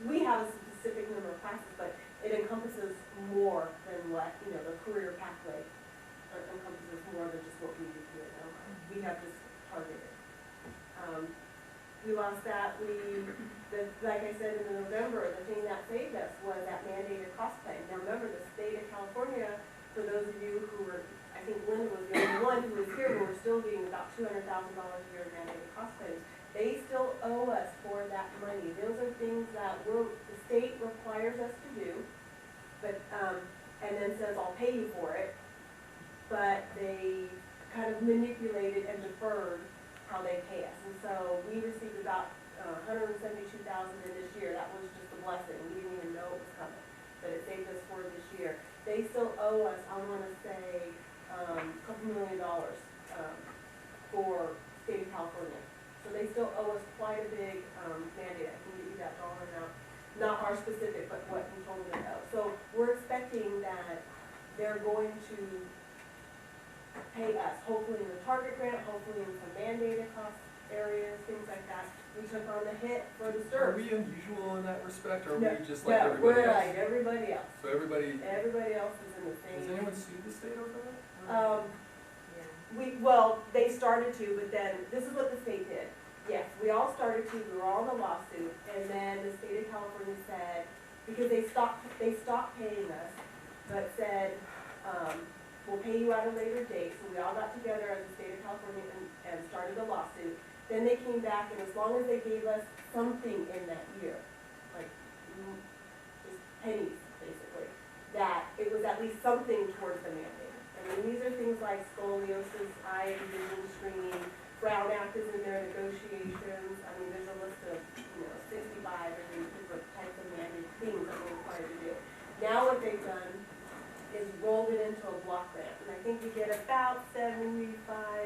we have a specific number of classes, but it encompasses more than what, the career pathway encompasses more than just what we do here. We have just targeted. We lost that, like I said in November, the thing that saved us was that mandated cost claim. Now remember, the state of California, for those of you who were, I think Linda was the only one who was here, who were still getting about $200,000 a year in mandated cost claims. They still owe us for that money. Those are things that the state requires us to do, but, and then says, I'll pay you for it. But they kind of manipulated and deferred how they pay us. And so we received about $172,000 in this year. That was just a blessing. We didn't even know it was coming, but it saved us for this year. They still owe us, I want to say, a couple $1 million for state of California. So they still owe us quite a big mandate. I can give you that dollar amount, not our specific, but what in total they owe. So we're expecting that they're going to pay us, hopefully in the target grant, hopefully in some mandated cost areas, things like that. We took on the hit for the Are STRs. we unusual in that respect, or are No, we just like No, everybody we're else? like everybody else. So everybody, Everybody else is in the same. has anyone sued the state over that? They started to, but then, this is what the state did. Yes, we all started to, we were all in a lawsuit, and then the state of California said, because they stopped paying us, but said, we'll pay you at a later date, so we all got together as the state of California and started a lawsuit. Then they came back, and as long as they gave us something in that year, like, just pennies, basically, that it was at least something towards the mandate. I mean, these are things like scoliosis, eye and vision screening, Brown Act is in their negotiations. I mean, there's a list of, 65 different types of mandated things that we're required to do. Now what they've done is rolled it into a block grant, and I think we get about $75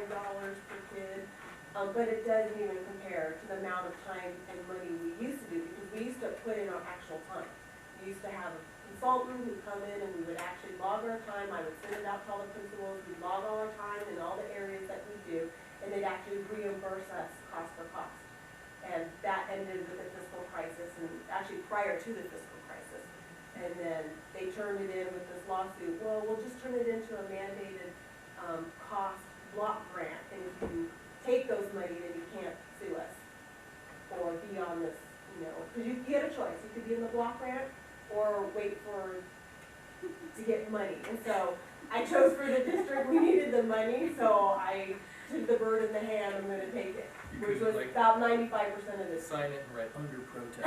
per kid, but it doesn't even compare to the amount of time and money we used to do, because we used to put in our actual time. We used to have a consultant who'd come in and we would actually log our time. I would send it out to all the principals, we'd log all our time in all the areas that we do, and they'd actually reimburse us cost for cost. And that ended with the fiscal crisis, and actually prior to the fiscal crisis. And then they turned it in with this lawsuit. Well, we'll just turn it into a mandated cost block grant, and if you take those money, then you can't sue us or be on this, because you had a choice. You could be in the block grant or wait to get money. And so I chose for the district, we needed the money, so I took the bird in the hand, I'm gonna take it, You which could, was like, about 95% of this. sign it and write under protest.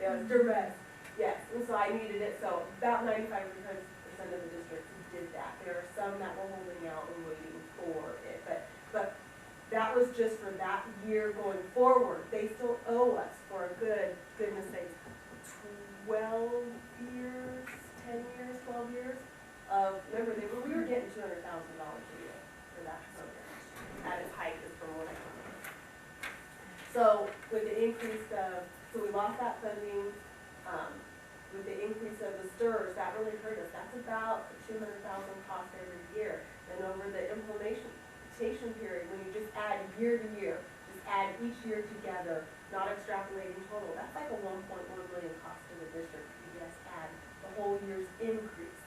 Yeah, it's duress, yes, and so I needed it, so about 95% of the districts did that. There are some that were holding out and waiting for it, but that was just for that year going forward. They still owe us for a goodness sakes, 12 years, 10 years, 12 years of, remember, we were getting $200,000 a year for that program. At its height is from what I remember. So with the increase of, so we lost that funding, with the increase of the STRs, that really hurt us. That's about $200,000 cost every year. And over the implementation period, when you just add year to year, just add each year together, not extrapolating total, that's like a $1.1 million cost to the district if you just add the whole year's increase.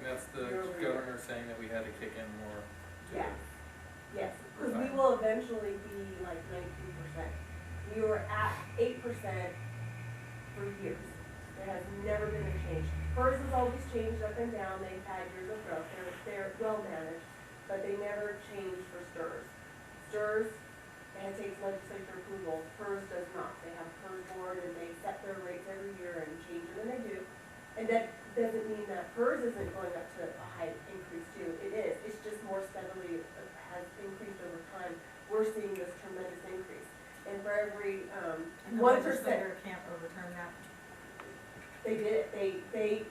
And that's the governor saying that we had to kick in more to Yes. the Yes, because we will eventually be like 19%. We were at 8% for years. There has never been a change. Hers has always changed up and down, they've had years of growth, they're well managed, but they never changed for STRS. STRS, and it takes legislature approval, hers does not. They have PERS board and they set their rates every year and change them, and they do. And that doesn't mean that hers isn't going up to a high increase too. It is, it's just more steadily has increased over time. We're seeing this tremendous increase. And for every, And the 1%. legislator can't overturn that. They did,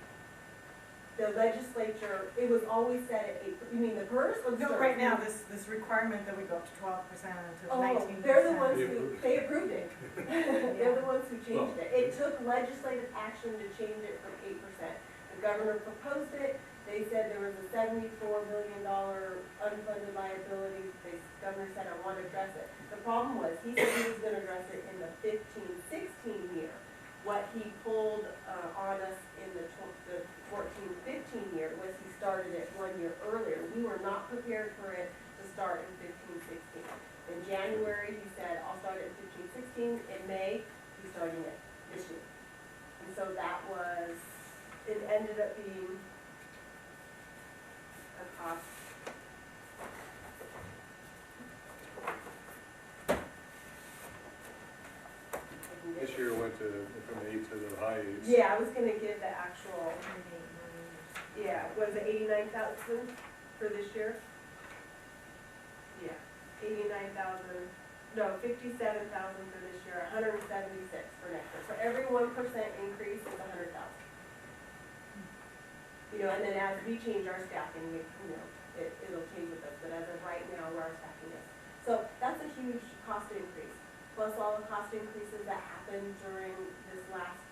the legislature, it was always set at 8, you mean the PERS or the No, STRS? right now, this requirement that we go up to 12% to 19%. Oh, they're the ones who, they approved it. They're the ones who changed it. It took legislative action to change it from 8%. The governor proposed it, they said there was a $74 million unfunded liability. The governor said, I want to address it. The problem was, he said he was going to address it in the 15-16 year. What he pulled on us in the 14-15 year was he started it 1 year earlier. We were not prepared for it to start in 15-16. In January, he said, I'll start it in 15-16. In May, he's starting it this year. And so that was, it ended up being a cost. This year went from 8 to the high 8s. Yeah, I was gonna give the actual, yeah, was it 89,000 for this year? Yeah, 89,000, no, 57,000 for this year, 176 for next year. For every 1% increase, it's 100,000. You know, and then as we change our staffing, it'll change with us, but as of right now, where our staffing is. So that's a huge cost increase, plus all the cost increases that happened during this last,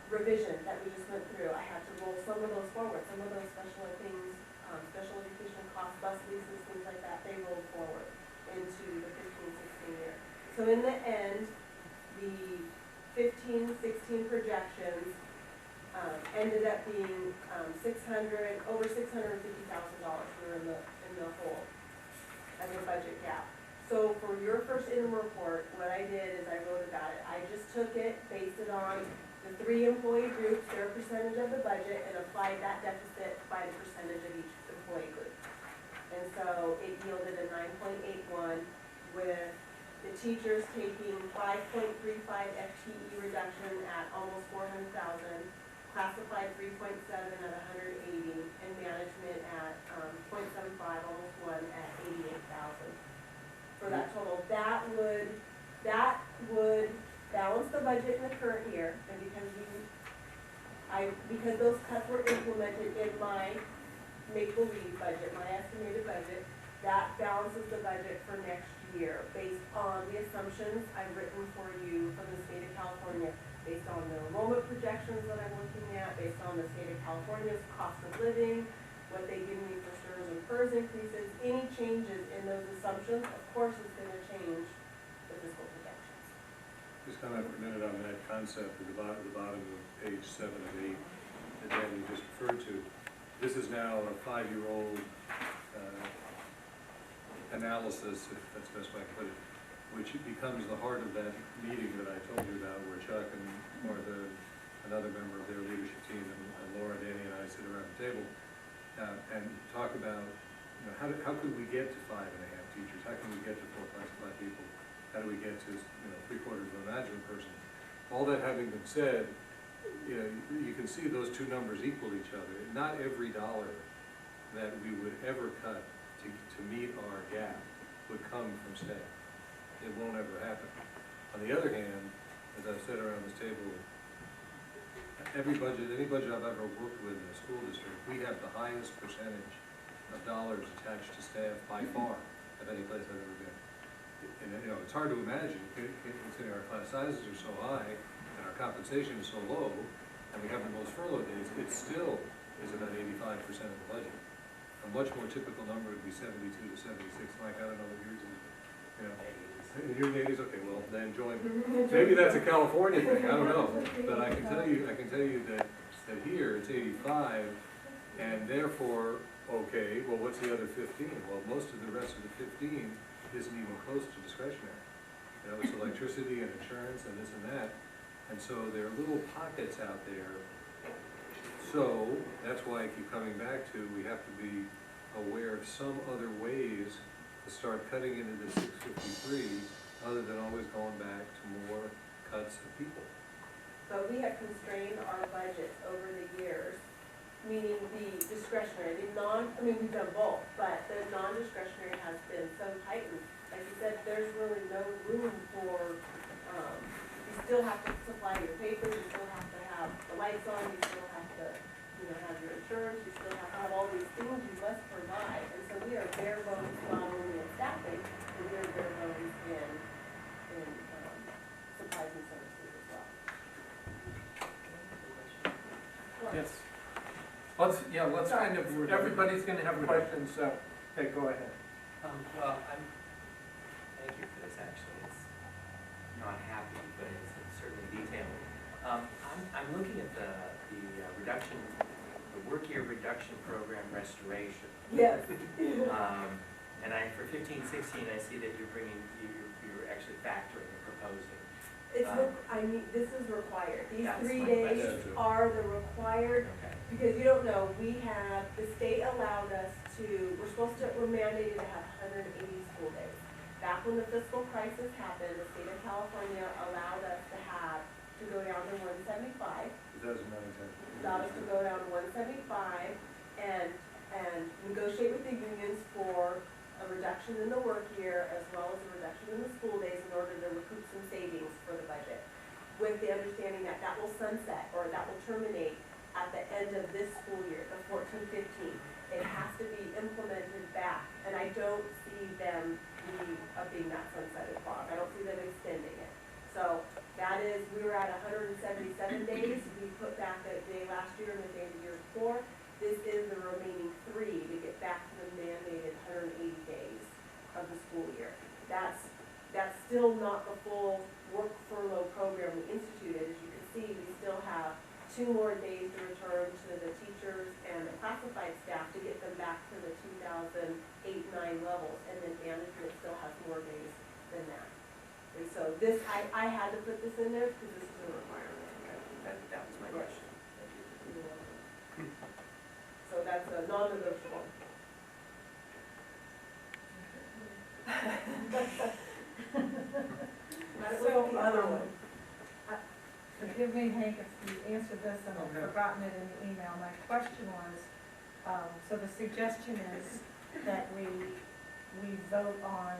revision that we just went through. I had to roll some of those forward, some of those special things, special education costs, bus leases, things like that, they rolled forward into the 15-16 year. So in the end, the 15-16 projections ended up being over $650,000. We were in the hole as a budget gap. So for your first interim report, what I did is I wrote about it. I just took it, based it on the 3 employee groups, their percentage of the budget, and applied that deficit by the percentage of each employee group. And so it yielded a 9.81, with the teachers taking 5.35 FTE reduction at almost 400,000, classified 3.7 at 180, and management at 0.75, almost 1 at 88,000. For that total, that would balance the budget in the current year, and because those cuts were implemented in my make-believe budget, my estimated budget, that balances the budget for next year, based on the assumptions I've written for you from the state of California, based on the enrollment projections that I'm looking at, based on the state of California's cost of living, what they give me for STRS and PERS increases. Any changes in those assumptions, of course, is going to change the fiscal projections. Just comment for a minute on that concept at the bottom of page 7 and 8 that Danny just referred to. This is now a 5-year-old analysis, if that's the best way to put it, which becomes the heart of that meeting that I told you about, where Chuck and Martha, another member of their leadership team, and Laura, Danny, and I sit around the table and talk about, how could we get to 5.5 teachers? How can we get to 4 classified people? How do we get to 3/4 of a management person? All that having been said, you can see those two numbers equal each other. Not every dollar that we would ever cut to meet our gap would come from staff. It won't ever happen. On the other hand, as I've said around this table, any budget I've ever worked with in a school district, we have the highest percentage of dollars attached to staff by far of any place I've ever been. And it's hard to imagine, considering our class sizes are so high and our compensation is so low, and we have the most furlough days, it still is about 85% of the budget. A much more typical number would be 72 to 76. Mike, I don't know what yours is. In your 80s, okay, well, then join me. Maybe that's a California thing, I don't know. But I can tell you that here it's 85, and therefore, okay, well, what's the other 15? Well, most of the rest of the 15 isn't even close to discretionary. It's electricity and insurance and this and that. And so there are little pockets out there. So that's why I keep coming back to, we have to be aware of some other ways to start cutting into the 653, other than always going back to more cuts of people. But we have constrained our budgets over the years, meaning the discretionary, we've done both, but the non-discretionary has been so tightened. Like you said, there's really no room for, you still have to supply your paper, you still have to have the lights on, you still have to, have your insurance, you still have to have all these things you must provide. And so we are bare bones not only in staffing, but we are bare bones in supplies and services as well. Yes. Let's kind of, everybody's gonna have questions, so, okay, go ahead. Well, thank you for this, actually, it's not happy, but it's certainly detailed. I'm looking at the reduction, the work year reduction program restoration. Yes. And for 15-16, I see that you're actually factoring and proposing. This is required. These That's 3 my days question. are the required, Okay. because you don't know, the state allowed us we're mandated to have 180 school days. Back when the fiscal crisis happened, the state of California allowed us to go down to 175. 2009. Allowed us to go down to 175 and negotiate with the unions for a reduction in the work year as well as a reduction in the school days in order to recoup some savings for the budget. With the understanding that that will sunset, or that will terminate at the end of this school year, the 14-15. It has to be implemented back, and I don't see them upping that sunsetted clock. I don't see them extending it. So we were at 177 days. We put back a day last year and a day the year before. This is the remaining 3 to get back to the mandated 180 days of the school year. That's still not the full work furlough program we instituted. As you can see, we still have 2 more days to return to the teachers and the classified staff to get them back to the 2008-9 levels, and then management still has more days than that. And so I had to put this in there because this is a requirement. That was my question. So that's a non-negotiable. So, forgive me, Hank, if you answered this and I've forgotten it in the email. My question was, so the suggestion is that we vote on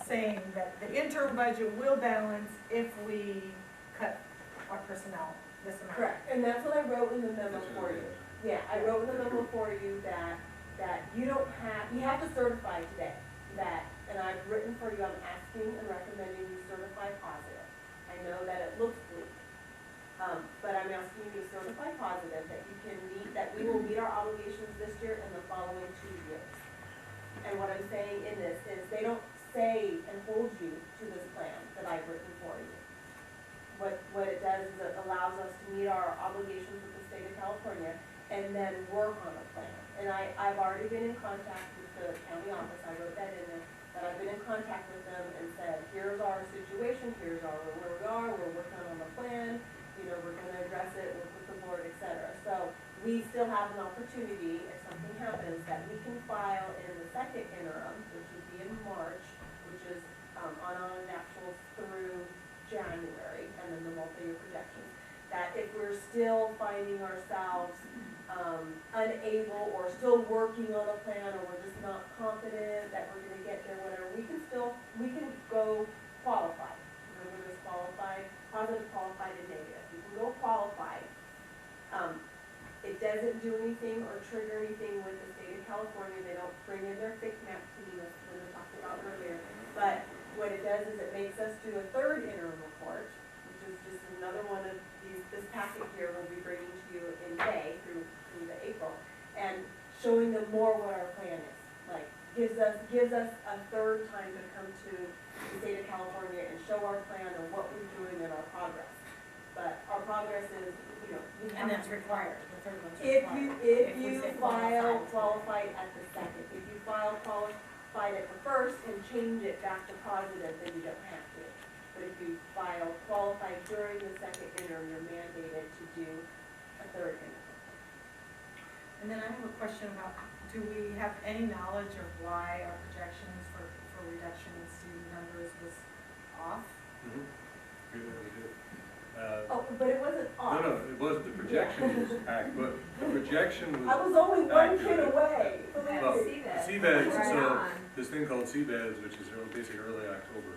saying that the interim budget will balance if we cut our personnel this amount. Correct, and that's what I wrote in the memo for you. Yeah, I wrote in the memo for you that you have to certify today and I've written for you, I'm asking and recommending you certify positive. I know that it looks bleak, but I'm asking you to certify positive that we will meet our obligations this year and the following 2 years. And what I'm saying in this is they don't say and hold you to this plan that I've written for you. What it does is it allows us to meet our obligations with the state of California and then work on a plan. And I've already been in contact with the county office, I wrote that in there, that I've been in contact with them and said, here's our situation, here's where we are, we're working on the plan, we're gonna address it, work with the board, etc. So we still have an opportunity, if something happens, that we can file in the second interim, which would be in March, which is unaudited actuals through January, and then the multi-year projections. That if we're still finding ourselves unable or still working on a plan, or we're just not confident that we're gonna get there, whatever, we can go qualified. Remember this qualified, positive, qualified, and negative. You can go qualified. It doesn't do anything or trigger anything with the state of California. They don't bring in their FIC map to me, as Linda talked about earlier. But what it does is it makes us do a 3rd interim report, which is just another one of this packet here we'll be bringing to you in May through the April, and showing them more what our plan is. Like, gives us a 3rd time to come to the state of California and show our plan and what we're doing and our progress. But our progress is, we have. And that's required, the third one's If required. you say file qualified at the second, if you file qualified at the first and change it back to positive, then you don't have to. But if you file qualified during the second interim, you're mandated to do a third interim. And then I have a question about, do we have any knowledge of why our projections for reduction in student numbers was off? We did. Oh, but it wasn't off. No, it wasn't, the projection was accurate, the projection was. I was only one kid accurate. away. Well, seabeds, Right so on. this thing called seabeds, which is basically early October,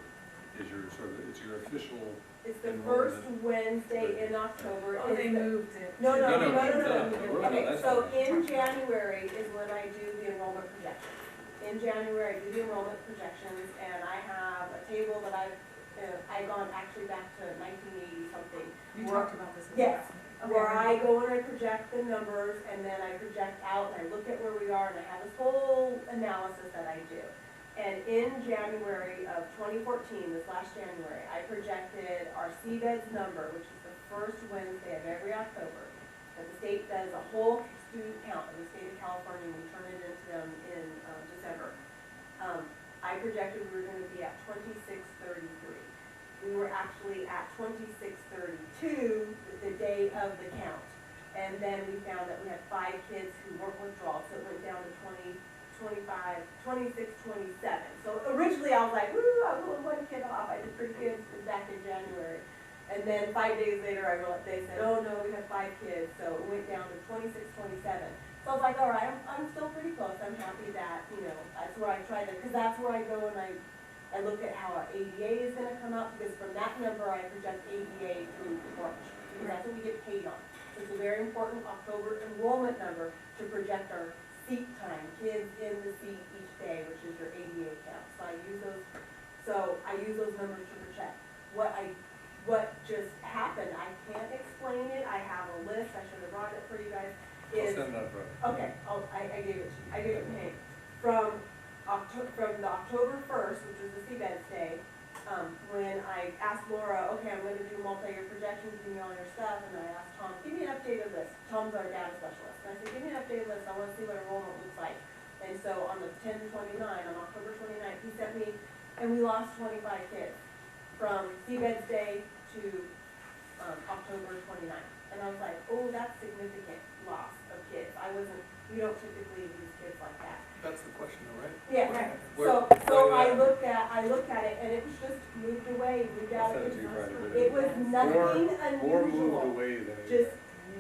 is your sort of, it's your official. It's the Enrollment. first Wednesday in October. Oh, It's they the- moved it. No, no, no, No, no, no, no, no, no. Okay, that's so fine. in January is when I do the enrollment projections. In January, I do the enrollment projections, and I have a table that I've gone actually back to 1980 something. You Where- talked about this. in the Yes, last meeting. where I go and I project the numbers, and then I project out, and I look at where we are, and I have this whole analysis that I do. And in January of 2014, this last January, I projected our seabeds number, which is the first Wednesday of every October, that the state does a whole student count of the state of California, and we turn it into them in December. I projected we were gonna be at 2633. We were actually at 2632 the day of the count. And then we found that we had 5 kids who weren't withdrawals, so it went down to 25, 26, 27. So originally I was like, woo, I blew one kid off, I did pretty good back in January. And then 5 days later, they said, oh no, we have 5 kids, so it went down to 26, 27. So I was like, all right, I'm still pretty close, I'm happy that, that's where I try to, because that's where I go and I look at how our ADA is gonna come out, because from that number, I project ADA through March, because that's what we get paid on. So it's a very important October enrollment number to project our seat time, kids in the seat each day, which is your ADA count. So I use those numbers to project. What just happened, I can't explain it, I have a list, I should have brought it for you guys, I'll is. send that, brother. Okay, I gave it to you, I gave it to Hank. From the October 1st, which was the Seabeds Day, when I asked Laura, okay, I'm gonna do multi-year projections, give me all your stuff, and I asked Tom, give me an updated list. Tom's our data specialist. And I said, give me an updated list, I wanna see what enrollment looks like. And so on the 10/29, on October 29th, he sent me, and we lost 25 kids from Seabeds Day to October 29th. And I was like, oh, that's significant loss of kids. We don't typically lose kids like that. That's the question though, right? Yeah, Right. so Where- I looked at it, and it was just moved away, moved out. I'll send it to you Friday, but It was nothing More moved unusual, away than it just,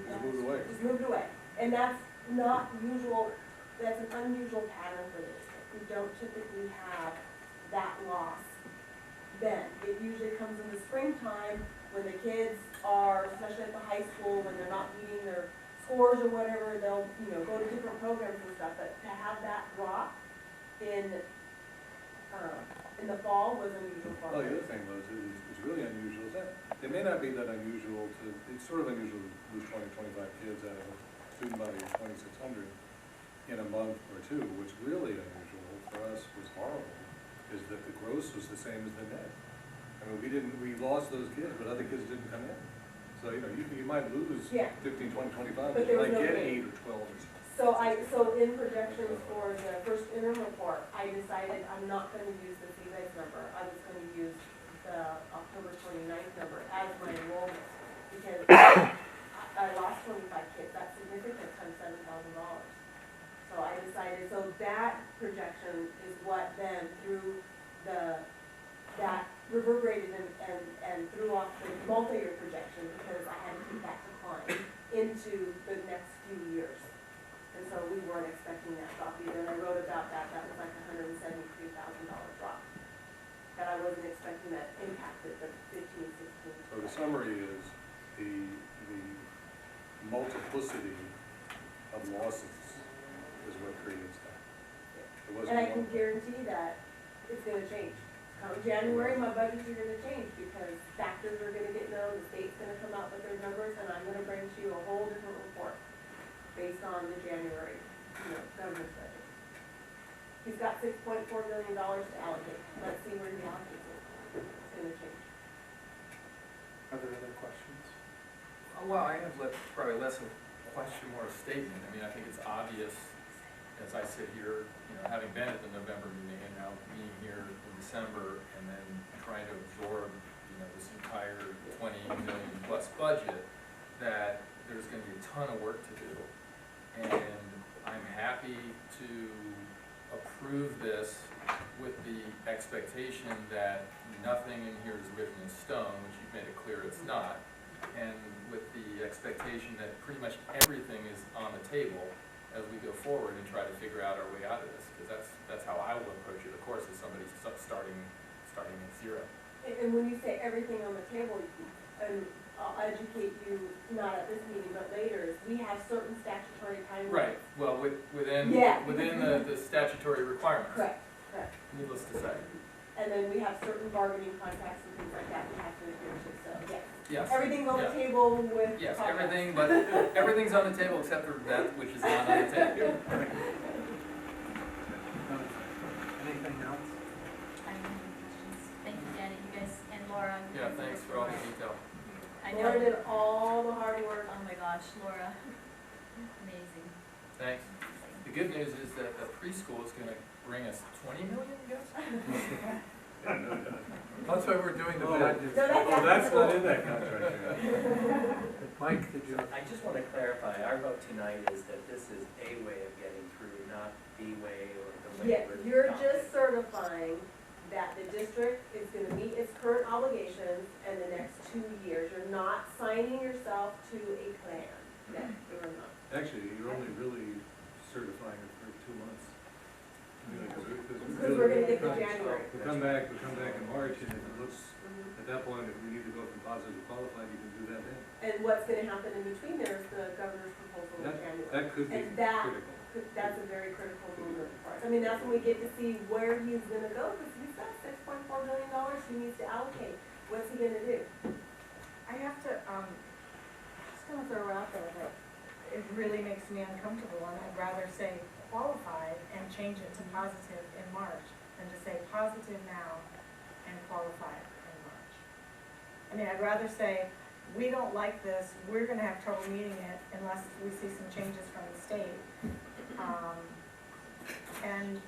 just moved away. just moved away. And that's not usual, that's an unusual pattern for this. We don't typically have that loss then. It usually comes in the springtime when the kids are, especially at the high school, when they're not meeting their scores or whatever, they'll, go to different programs and stuff, but to have that drop in the fall was unusual for Well, the us. other thing was, it's really unusual, is that, it may not be that unusual it's sort of unusual to lose 20, 25 kids out of a student body of 2,600 in a month or two. What's really unusual for us was horrible, is that the gross was the same as the net. I mean, we lost those kids, but other kids didn't come in. So, you might lose Yeah. 15, 20, 25, But but there you was might no get gain. 8 or 12 or something. So in projections for the first interim report, I decided I'm not gonna use the CVAS number. I was gonna use the October 29th number as my enrollment, because I lost 25 kids, that's significant, times $7,000. So I decided, so that projection is what then through that reverberated and threw off the multi-year projection, because I had to keep that decline into the next few years. And so we weren't expecting that drop either, and I wrote about that was like $173,000 drop. That I wasn't expecting that impacted the 15, 16. So the summary is the multiplicity of losses is what creates that. It wasn't And I can one. guarantee that it's gonna change. Come January, my budgets are gonna change, because factors are gonna get known, the state's gonna come out with their numbers, and I'm gonna bring to you a whole different report based on the January, government budget. He's got $6.4 million to allocate. Let's see where he allocates it. It's gonna change. Are there other questions? Well, I have probably less of a question, more a statement. I mean, I think it's obvious, as I sit here, having been at the November meeting and now being here in December and then trying to absorb, this entire 20 million plus budget, that there's gonna be a ton of work to do. And I'm happy to approve this with the expectation that nothing in here is written in stone, which you've made it clear it's not, and with the expectation that pretty much everything is on the table as we go forward and try to figure out our way out of this, because that's how I will approach it, of course, as somebody starting at zero. And when you say everything on the table, and I'll educate you, not at this meeting, but later, is we have certain statutory timelines. Right, well, within Yeah. the statutory requirements. Correct, correct. Needless to say. And then we have certain bargaining contracts and things like that we have to adhere to, so yes. Yes. Everything's on the Yeah. table with. Yes, caveats. everything, but everything's on the table except for that which is not on the table. Anything else? I don't have any questions. Thank you, Danny, you guys, and Laura. you Yeah, guys thanks worked for all the hard. detail. I Laura know, did all the hard work. oh my gosh, Laura, amazing. Thanks. The good news is that the preschool is gonna bring us 20 million, you guys? That's why we're doing the bad news. No, that's Oh, that's not in that contract yet. Mike, did you? I just want to clarify, our vote tonight is that this is a way of getting through, not the way or the way Yeah, we're you're adopting. just certifying that the district is gonna meet its current obligations in the next 2 years. You're not signing yourself to a plan. No, you're not. Actually, you're only really certifying it for 2 months. Because we're gonna get to January. We come back in March, and if it looks, Mhm. at that point, if we need to go from positive to qualified, you can do that then. And what's gonna happen in between there is the governor's proposal in January. That could be And that- critical. That's a very critical moment for us. I mean, that's when we get to see where he's gonna go, because he's got $6.4 billion he needs to allocate. What's he gonna do? I have to, just gonna throw out there that it really makes me uncomfortable, and I'd rather say qualified and change it to positive in March than to say positive now and qualified in March. I mean, I'd rather say, we don't like this, we're gonna have trouble meeting it unless we see some changes from the state. And,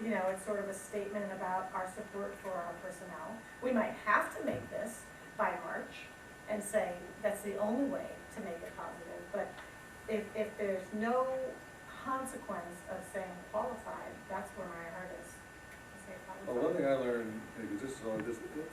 you know, it's sort of a statement about our support for our personnel. We might have to make this by March and say that's the only way to make it positive, but if there's no consequence of saying qualified, that's where my heart is, to say Well, one qualified. thing I learned, because this is all,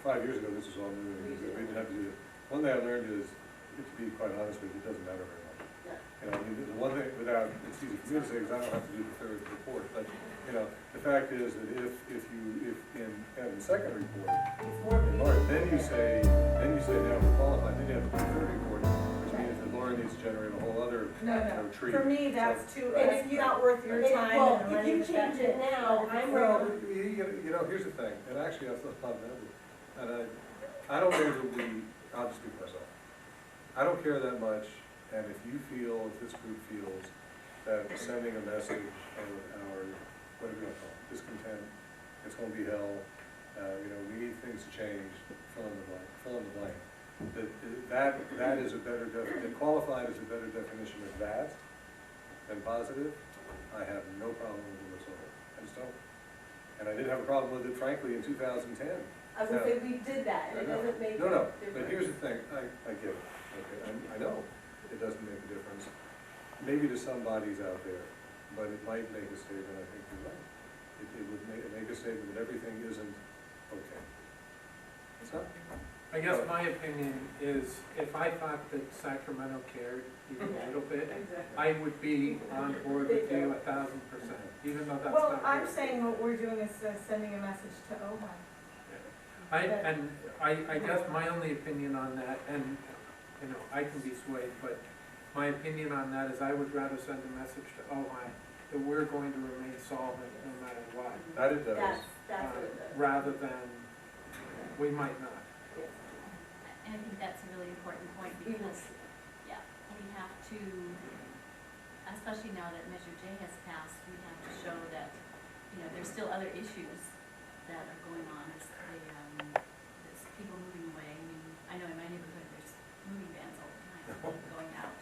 5 years ago, this was all new, and we didn't have to do this. One thing I learned is, to be quite honest with you, it doesn't matter very much. Yeah. You know, I mean, the one thing, without, it's easy for me to say, because I don't have to do the third report, but, you know, the fact is that if in the second report, It's more in March, then you say now we're qualified, then you have to do the third report, which means that Laura needs to generate a whole other, No, you know, no, tree. for me, that's too, And it's if you- not worth your and- time. well, and if money you to change it spend. now, But if I'm it's Well, wrong, you know, here's the thing, and actually, I've thought about it, and I don't know that I'll just speak for myself. I don't care that much, and if you feel, if this group feels that sending a message of our, whatever you want to call it, discontent, it's gonna be hell, you know, we need things to change, fill in the blank. That is a better that qualified is a better definition of that than positive. I have no problem with it whatsoever, I just don't. And I did have a problem with it frankly in 2010. I was gonna say, we did that, and it doesn't make a No, no, difference. but here's the thing, I get it, okay, I know it doesn't make a difference, maybe to some bodies out there, but it might make a statement, I think you're right. It would make a statement that everything isn't okay. It's not. I guess my opinion is, if I thought that Sacramento cared even a little bit, Exactly. I would be on board with you 1,000%, even though that's well, not. I'm real. saying what we're doing is sending a message to Ojai. I guess my only opinion on that, and, you know, I can be swayed, but my opinion on that is I would rather send a message to Ojai that we're going to remain solvent no matter what, That it does. That's what it does. rather than we might not. Yes. And I think that's a really important point because, yeah, we have to, especially now that Measure J has passed, we have to show that, you know, there's still other issues that are going on. There's people moving away. I mean, I know in my neighborhood, there's moving vans all the time going out,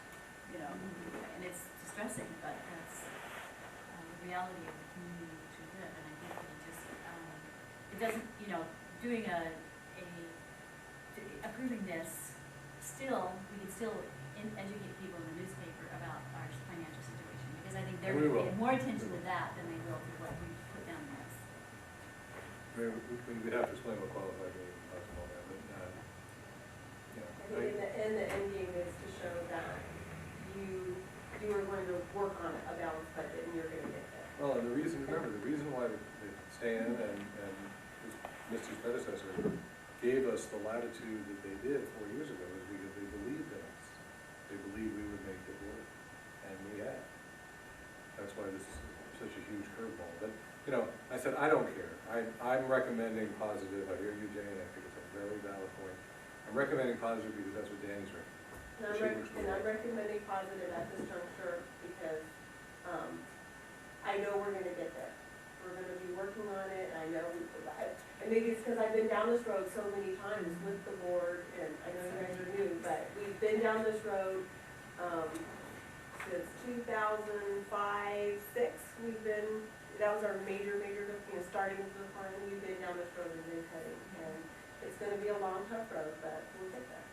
you know, and it's distressing, but that's the reality of the community in which we live. And I think we just, it doesn't, you know, doing a approving this, still, we can still educate people in the newspaper about our financial situation, because I think they're We gonna pay will. more attention to that than they will to what we put down this. We'd have to explain what qualified means, and all that, but, I think in the end game is to show that you are going to work on a balanced budget and you're gonna get there. well, and the reason why Stan and Misty's predecessor gave us the latitude that they did 4 years ago is because they believed in us. They believed we would make it work, and we have. That's why this is such a huge curveball. But, you know, I said, I don't care. I'm recommending positive. I hear you, Jay, and I think it's a very valid point. I'm recommending positive because that's what Danny's recommending. And I'm recommending positive at this juncture because, I know we're gonna get there. We're gonna be working on it, and I know, and maybe it's because I've been down this road so many times with the board, and I know you guys are new, but we've been down this road, since 2005, 6, we've been, that was our major, starting with the plan, we've been down this road and been heading, and it's gonna be a long, tough road, but we'll get there.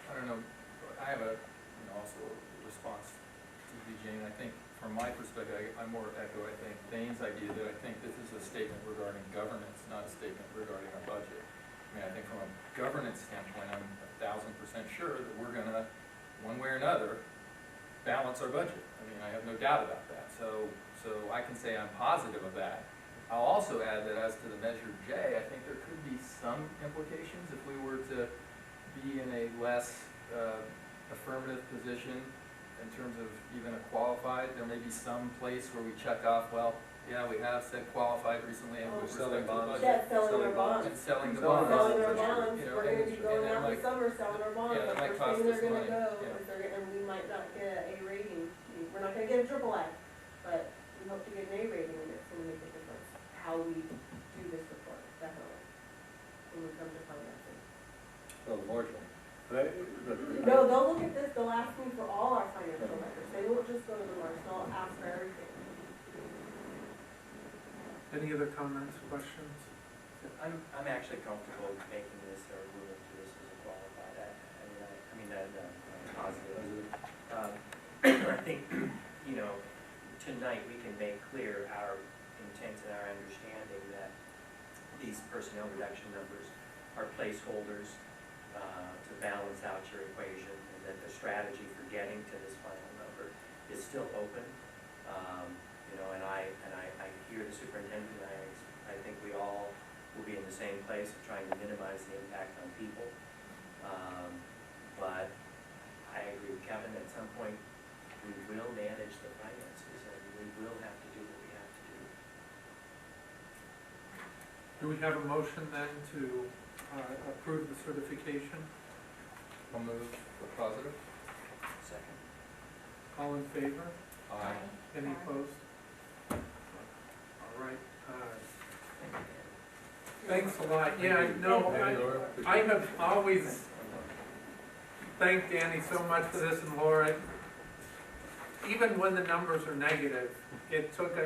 I don't know, I have also a response to you, Jane. I think from my perspective, I more echo, I think, Dane's idea that I think this is a statement regarding governance, not a statement regarding our budget. I mean, I think from a governance standpoint, I'm 1,000% sure that we're gonna, one way or another, balance our budget. I mean, I have no doubt about that. So I can say I'm positive of that. I'll also add that as to the Measure J, I think there could be some implications if we were to be in a less affirmative position in terms of even a qualified. There may be some place where we check off, well, yeah, we have said qualified recently and with respect to the budget. Yeah, selling our bonds. And selling the Selling bonds. our bonds, You know, we're gonna be going out in the summer selling our bonds, yeah, that the might first cost thing they're us gonna money, go, yeah. is and we might not get an A rating. We're not gonna get a triple A, but we hope to get an A rating, and it's gonna make a difference, how we do this report, definitely, when we come to financing. Well, marginal. But No, they'll look at this, they'll ask me for all our financial records, they won't just go to the marks, they'll ask for everything. Any other comments, questions? I'm actually comfortable making this or moving to this as a qualified, positive. I think, tonight we can make clear our intent and our understanding that these personnel reduction numbers are placeholders to balance out your equation, and that the strategy for getting to this final number is still open. And I hear the superintendent, and I think we all will be in the same place of trying to minimize the impact on people. But I agree with Kevin, at some point, we will manage the finances, and we will have to do what we have to do. Do we have a motion then to approve the certification? I'll move for positive. Second. All in favor? Aye. Any opposed? All right. Thanks a lot. Yeah, no, I have always thanked Danny so much for this, and Laura. Even when the numbers are negative, it took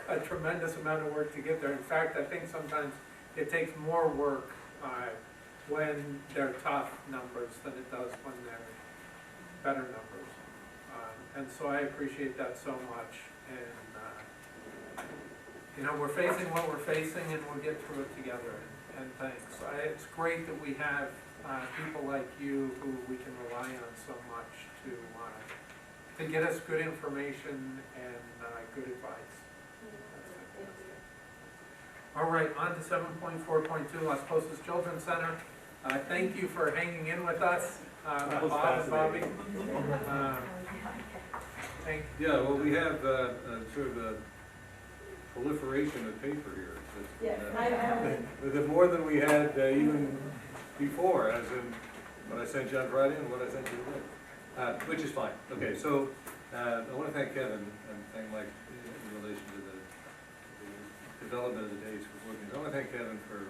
a tremendous amount of work to get there. In fact, I think sometimes it takes more work when they're tough numbers than it does when they're better numbers. And so I appreciate that so much. And we're facing what we're facing, and we'll get through it together. And thanks. It's great that we have people like you who we can rely on so much to get us good information and good advice. All right, on to 7.4.2, Las Posas Children's Center. Thank you for hanging in with us, Bob and Bobby. Thank you. Yeah, well, we have sort of a proliferation of paper here. Yes, I have. With more than we had even before, as in what I sent you on Friday and what I sent you today, which is fine. Okay, so I want to thank Kevin and thank Mike in relation to the development of the dates for working. I want to thank Kevin for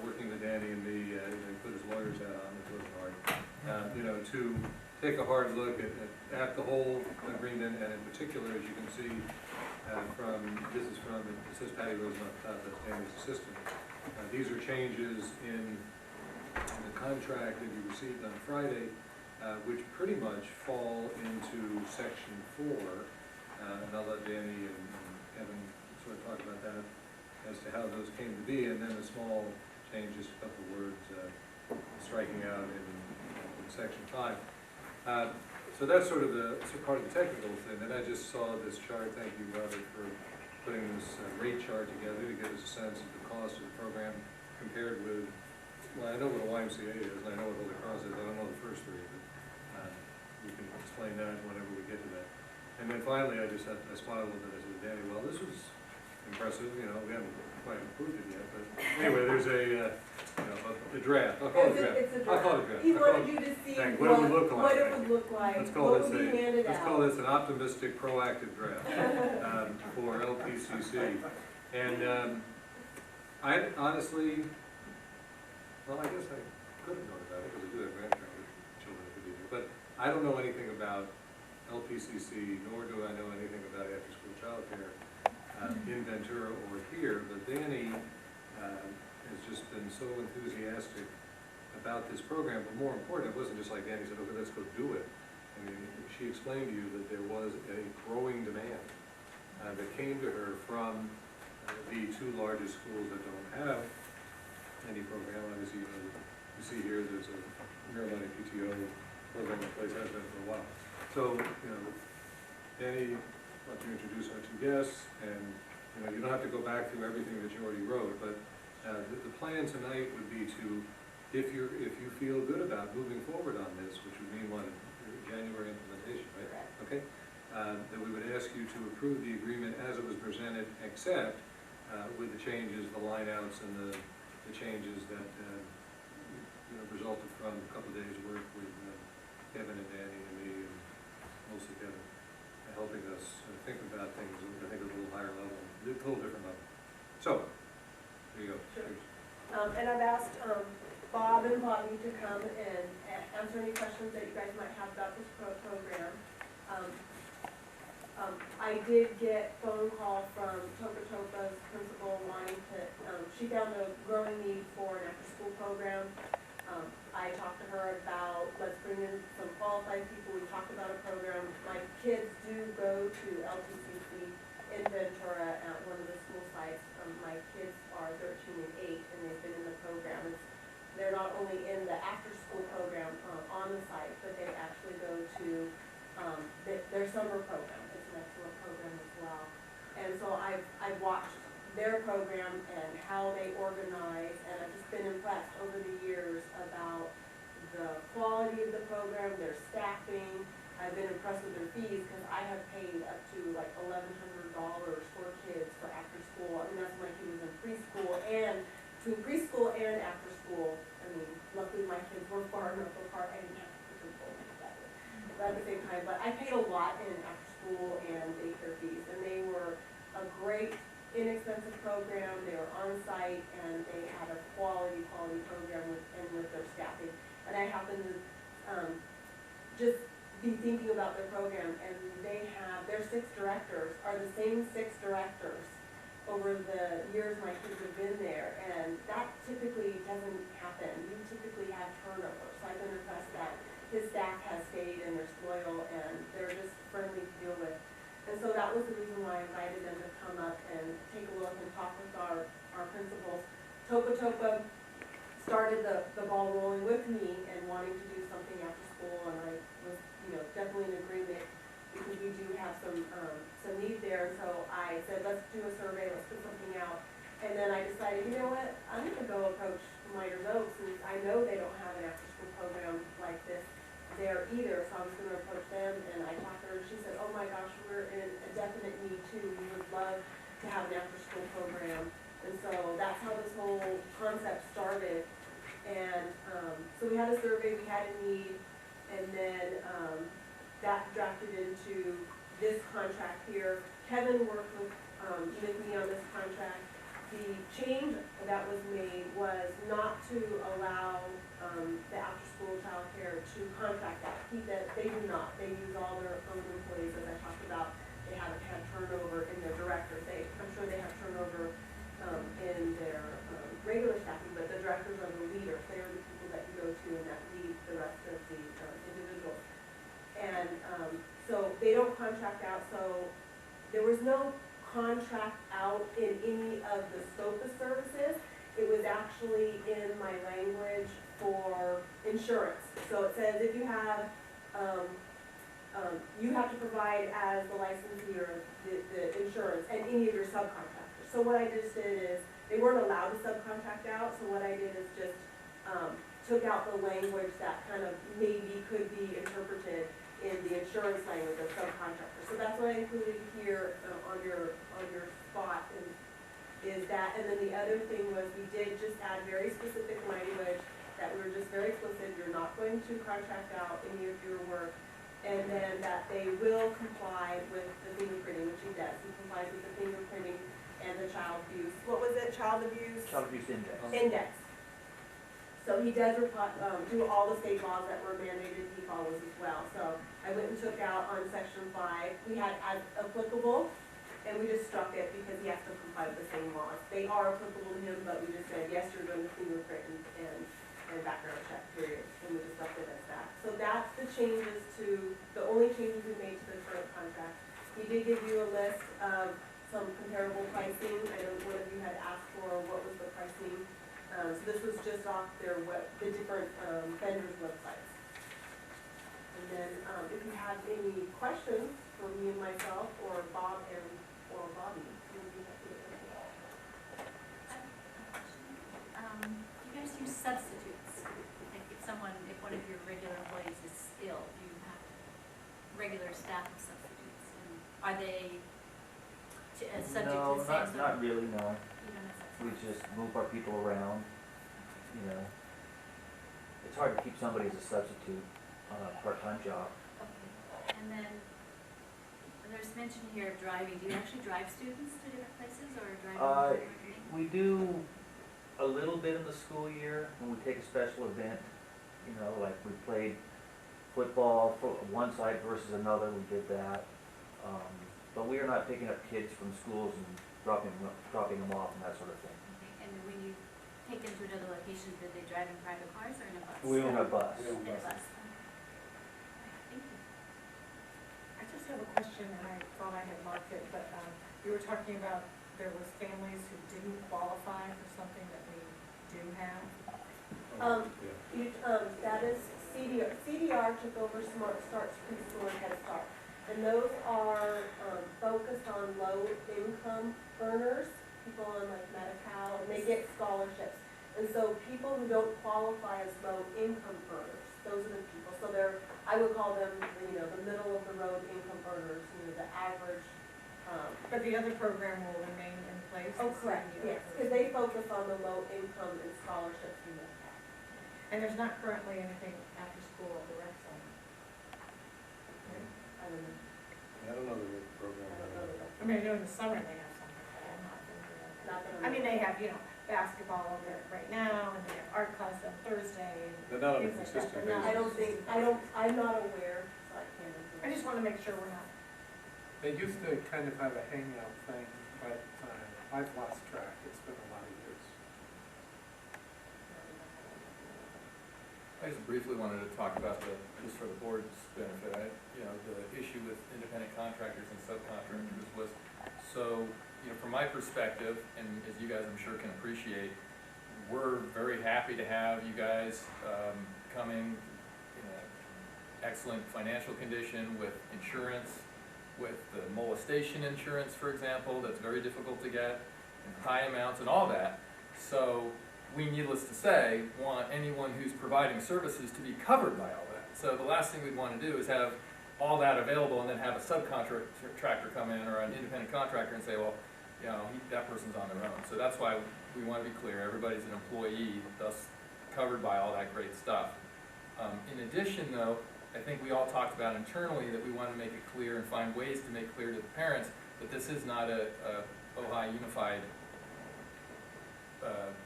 working with Danny and me, and put his lawyers out on it, wasn't hard. To take a hard look at the whole agreement, and in particular, as you can see, it says Patty Rosen on top, that's Danny's assistant. These are changes in the contract that you received on Friday, which pretty much fall into section 4. And I'll let Danny and Kevin sort of talk about that as to how those came to be, and then a small change, just a couple of words, striking out in section 5. So that's sort of part of the technical thing. And I just saw this chart. Thank you, Robert, for putting this rate chart together to give us a sense of the cost of the program compared with, well, I know what a YMCA is, and I know what Holy Cross is. I don't know the first three, but we can explain that whenever we get to that. And then finally, I smiled a little bit. I said, Danny, well, this was impressive. You know, we haven't quite approved it yet, but anyway, there's a draft. I'll call it a draft. It's a I'll call it a draft. draft. He wanted you to see Thank- what what it would look like. what it would look like, Let's call what this would be handed let's out. call this an optimistic, proactive draft for LPCC. And I honestly, well, I guess I could have known about it because I do have grandchildren who could be here, but I don't know anything about LPCC, nor do I know anything about after-school childcare in Ventura or here. But Danny has just been so enthusiastic about this program. But more important, it wasn't just like Danny said, okay, let's go do it. I mean, she explained to you that there was a growing demand that came to her from the two largest schools that don't have any program. Obviously, you see here there's a Maryland PTO program in place, has been for a while. So, Danny, I'd like to introduce our two guests, and you don't have to go back through everything that you already wrote, but the plan tonight would be to, if you feel good about moving forward on this, which would mean what, January implementation, right? Correct. Okay. That we would ask you to approve the agreement as it was presented, except with the changes, the lineouts, and the changes that resulted from a couple of days' work with Kevin and Danny and me, and mostly Kevin, helping us think about things, I think, at a little higher level, a little different level. So, there you go. Sure. And I've asked Bob and Bobby to come and answer any questions that you guys might have about this program. I did get phone call from Topa's principal wanting to, she found a growing need for an after-school program. I talked to her about, let's bring in some qualified people. We talked about a program. My kids do go to LTCC in Ventura at one of the school sites. My kids are 13 and 8, and they've been in the program. They're not only in the after-school program on the site, but they actually go to their summer program. It's an excellent program as well. And so I've watched their program and how they organize, and I've just been impressed over the years about the quality of the program, their staffing. I've been impressed with their fees because I have paid up to like $1,100 for kids for after school. I mean, that's when my kid was in preschool, and between preschool and after school, I mean, luckily my kids were far enough apart, I didn't have to put them both together. But at the same time, but I paid a lot in after school and daycare fees, and they were a great, inexpensive program. They were on site, and they had a quality program with their staffing. And I happened to just be thinking about their program, and their 6 directors are the same 6 directors over the years my kids have been there, and that typically doesn't happen. You typically have turnover, so I've been impressed that his staff has stayed and they're loyal and they're just friendly to deal with. And so that was the reason why I invited them to come up and take a look and talk with our principals. Topa started the ball rolling with me and wanting to do something after school, and I was, definitely in agreement because we do have some need there. So I said, let's do a survey, let's put something out. And then I decided, you know what, I'm gonna go approach Miners Oaks, since I know they don't have an after-school program like this there either. So I was gonna approach them, and I talked to her, and she said, oh my gosh, we're in a definite need too. We would love to have an after-school program. And so that's how this whole concept started. And so we had a survey, we had a need, and then that drafted into this contract here. Kevin worked with me on this contract. The change that was made was not to allow the after-school childcare to contract that. They do not. They use all their own employees, as I talked about. They haven't had turnover in their directors. I'm sure they have turnover in their regular staffing, but the directors are the leaders. They are the people that you go contract out, so there was no contract out in any of the scope of services. It was actually in my language for insurance. So it says if you have, you have to provide as the licensee or the insurance and any of your subcontractors. So what I just did is, they weren't allowed to subcontract out, so what I did is just, took out the language that kind of maybe could be interpreted in the insurance language of subcontractor. So that's what I included here on your spot, and is that, and then the other thing was we did just add very specific language that we were just very explicit, you're not going to contract out any of your work, and then that they will comply with the fingerprinting, which he does. He complies with the fingerprinting and the child abuse, what was it, child abuse? Child abuse index. Index. So he does do all the state laws that were mandated, he follows as well. So I went and took out on section 5, we had as applicable, and we just struck it because he has to comply with the same laws. They are applicable to him, but we just said, yes, you're going to fingerprint and background check, period. And we just left it as that. So that's the changes to, the only changes we made to the current contract. He did give you a list of some comparable pricing. I know one of you had asked for what was the pricing. So this was just off their the different vendors' websites. And then if you have any questions for me and myself, or Bob or Bobby, we'll be happy to answer. You guys use substitutes. Like if one of your regular employees is ill, you have regular staff of substitutes. And are they subject to the same? Not really, no. You don't have We substitutes? just move our people around, you know. It's hard to keep somebody as a substitute on a part-time job. Okay. And then there's mention here of driving. Do you actually drive students to different places or drive? We do a little bit in the school year when we take a special event, you know, like we played football for one side versus another, we did that. But we are not picking up kids from schools and dropping them off and that sort of thing. Okay. And when you take them to another location, do they drive in private cars or in a bus? In a bus. In a bus. Thank you. I just have a question, and I thought I had marked it, but you were talking about there was families who didn't qualify for something that we do have. That is CDR. CDR took over Smart Starts Preschool and Head Start. And those are focused on low-income earners, people on like Medi-Cal, and they get scholarships. And so people who don't qualify as low-income earners, those are the people. So I would call them, you know, the middle of the road income earners, you know, the average. But the other program will remain in place? Oh, correct, yes, because they focus on the low income and scholarships in Medi-Cal. And there's not currently anything after school at the rec center? I don't know. I don't know the program. I mean, I know in the summer they have something, but I'm not familiar with Not that. that I mean, they have, you know, basketball there right now, and they have art class on Thursday. and They're not on a things like that, consistent but not- basis. I'm not aware, so I can't answer. I just want to make sure we're not. They used to kind of have a hangout thing, but I've lost track. It's been a lot of years. I just briefly wanted to talk about just for the board's benefit, the issue with independent contractors and subcontractors was, so, from my perspective, and as you guys I'm sure can appreciate, we're very happy to have you guys coming in an excellent financial condition with insurance, with the molestation insurance, for example, that's very difficult to get, and high amounts and all that. So we, needless to say, want anyone who's providing services to be covered by all that. So the last thing we'd want to do is have all that available and then have a subcontractor come in or an independent contractor and say, well, that person's on their own. So that's why we want to be clear, everybody's an employee, thus covered by all that great stuff. In addition, though, I think we all talked about internally that we want to make it clear and find ways to make clear to the parents that this is not a Ojai unified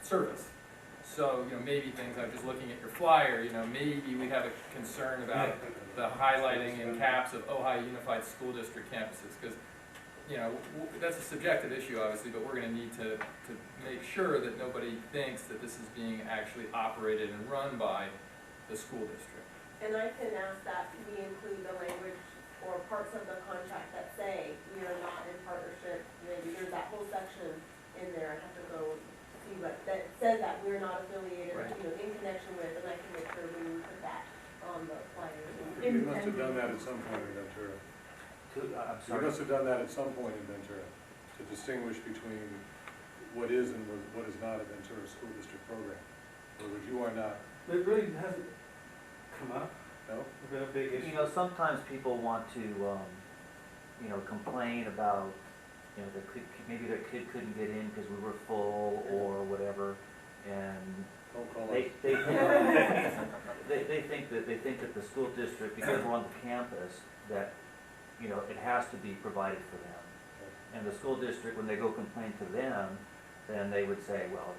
service. So, maybe things, I'm just looking at your flyer, maybe we have a concern about the highlighting in caps of Ojai Unified School District campuses, because, that's a subjective issue, obviously, but we're going to need to make sure that nobody thinks that this is being actually operated and run by the school district. And I can ask that we include the language or parts of the contract that say we are not in partnership, maybe there's that whole section in there, I have to go see what, that says that we're not affiliated, Right. in connection with, and I can make sure we put that on the flyers. You must have done that at some point in Ventura. I'm You sorry. must have done that at some point in Ventura, to distinguish between what is and what is not a Ventura School District program. In other words, you are not, It really hasn't come up, no? it's been a big issue. You know, sometimes people want to, complain about, maybe their kid couldn't get in because we were full or whatever, and Don't call us. they think that the school district, because we're on the campus, that, it has to be provided for them. And the school district, when they go complain to them, then they would say, well,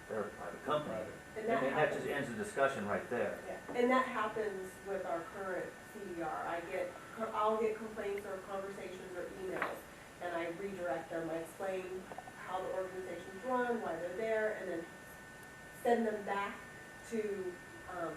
they're a private company. And And that happens. just ends the discussion right there. Yeah, and that happens with our current CDR. I'll get complaints or conversations or emails, and I redirect them. I explain how the organization's run, why they're there, and then send them back to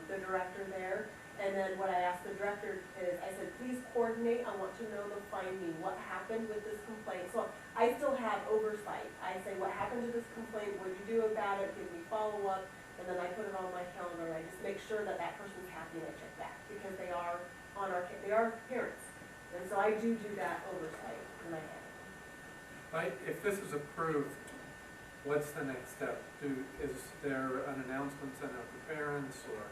the director there. And then what I asked the director is, I said, please coordinate, I want to know the finding, what happened with this complaint. So I still have oversight. I say, what happened to this complaint, what did you do about it, give me follow-up, and then I put it on my calendar, and I just make sure that that person's happy and I check back, because they are they are parents. And so I do that oversight in my head. If this is approved, what's the next step? Is there an announcement sent out to parents, or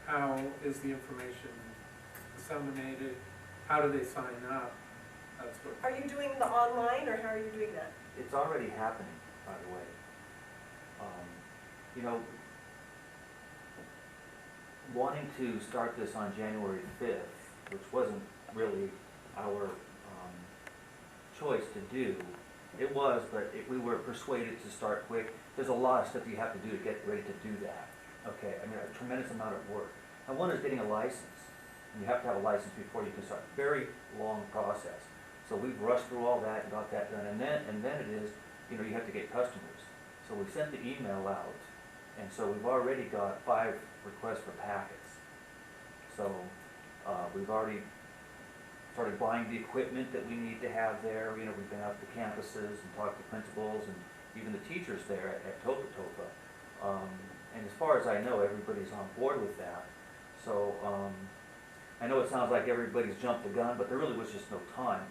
how is the information disseminated? How do they sign up? That's what. Are you doing the online, or how are you doing that? It's already happening, by the way. Wanting to start this on January 5th, which wasn't really our choice to do. It was, but we were persuaded to start quick. There's a lot of stuff you have to do to get ready to do that. Okay, I mean, a tremendous amount of work. And one is getting a license. And you have to have a license before you can start. Very long process. So we've rushed through all that and got that done. And then it is, you have to get customers. So we sent the email out. And so we've already got 5 requests for packets. So we've already started buying the equipment that we need to have there. We've been out to campuses and talked to principals and even the teachers there at Topa Topa. And as far as I know, everybody's on board with that. So I know it sounds like everybody's jumped the gun, but there really was just no time.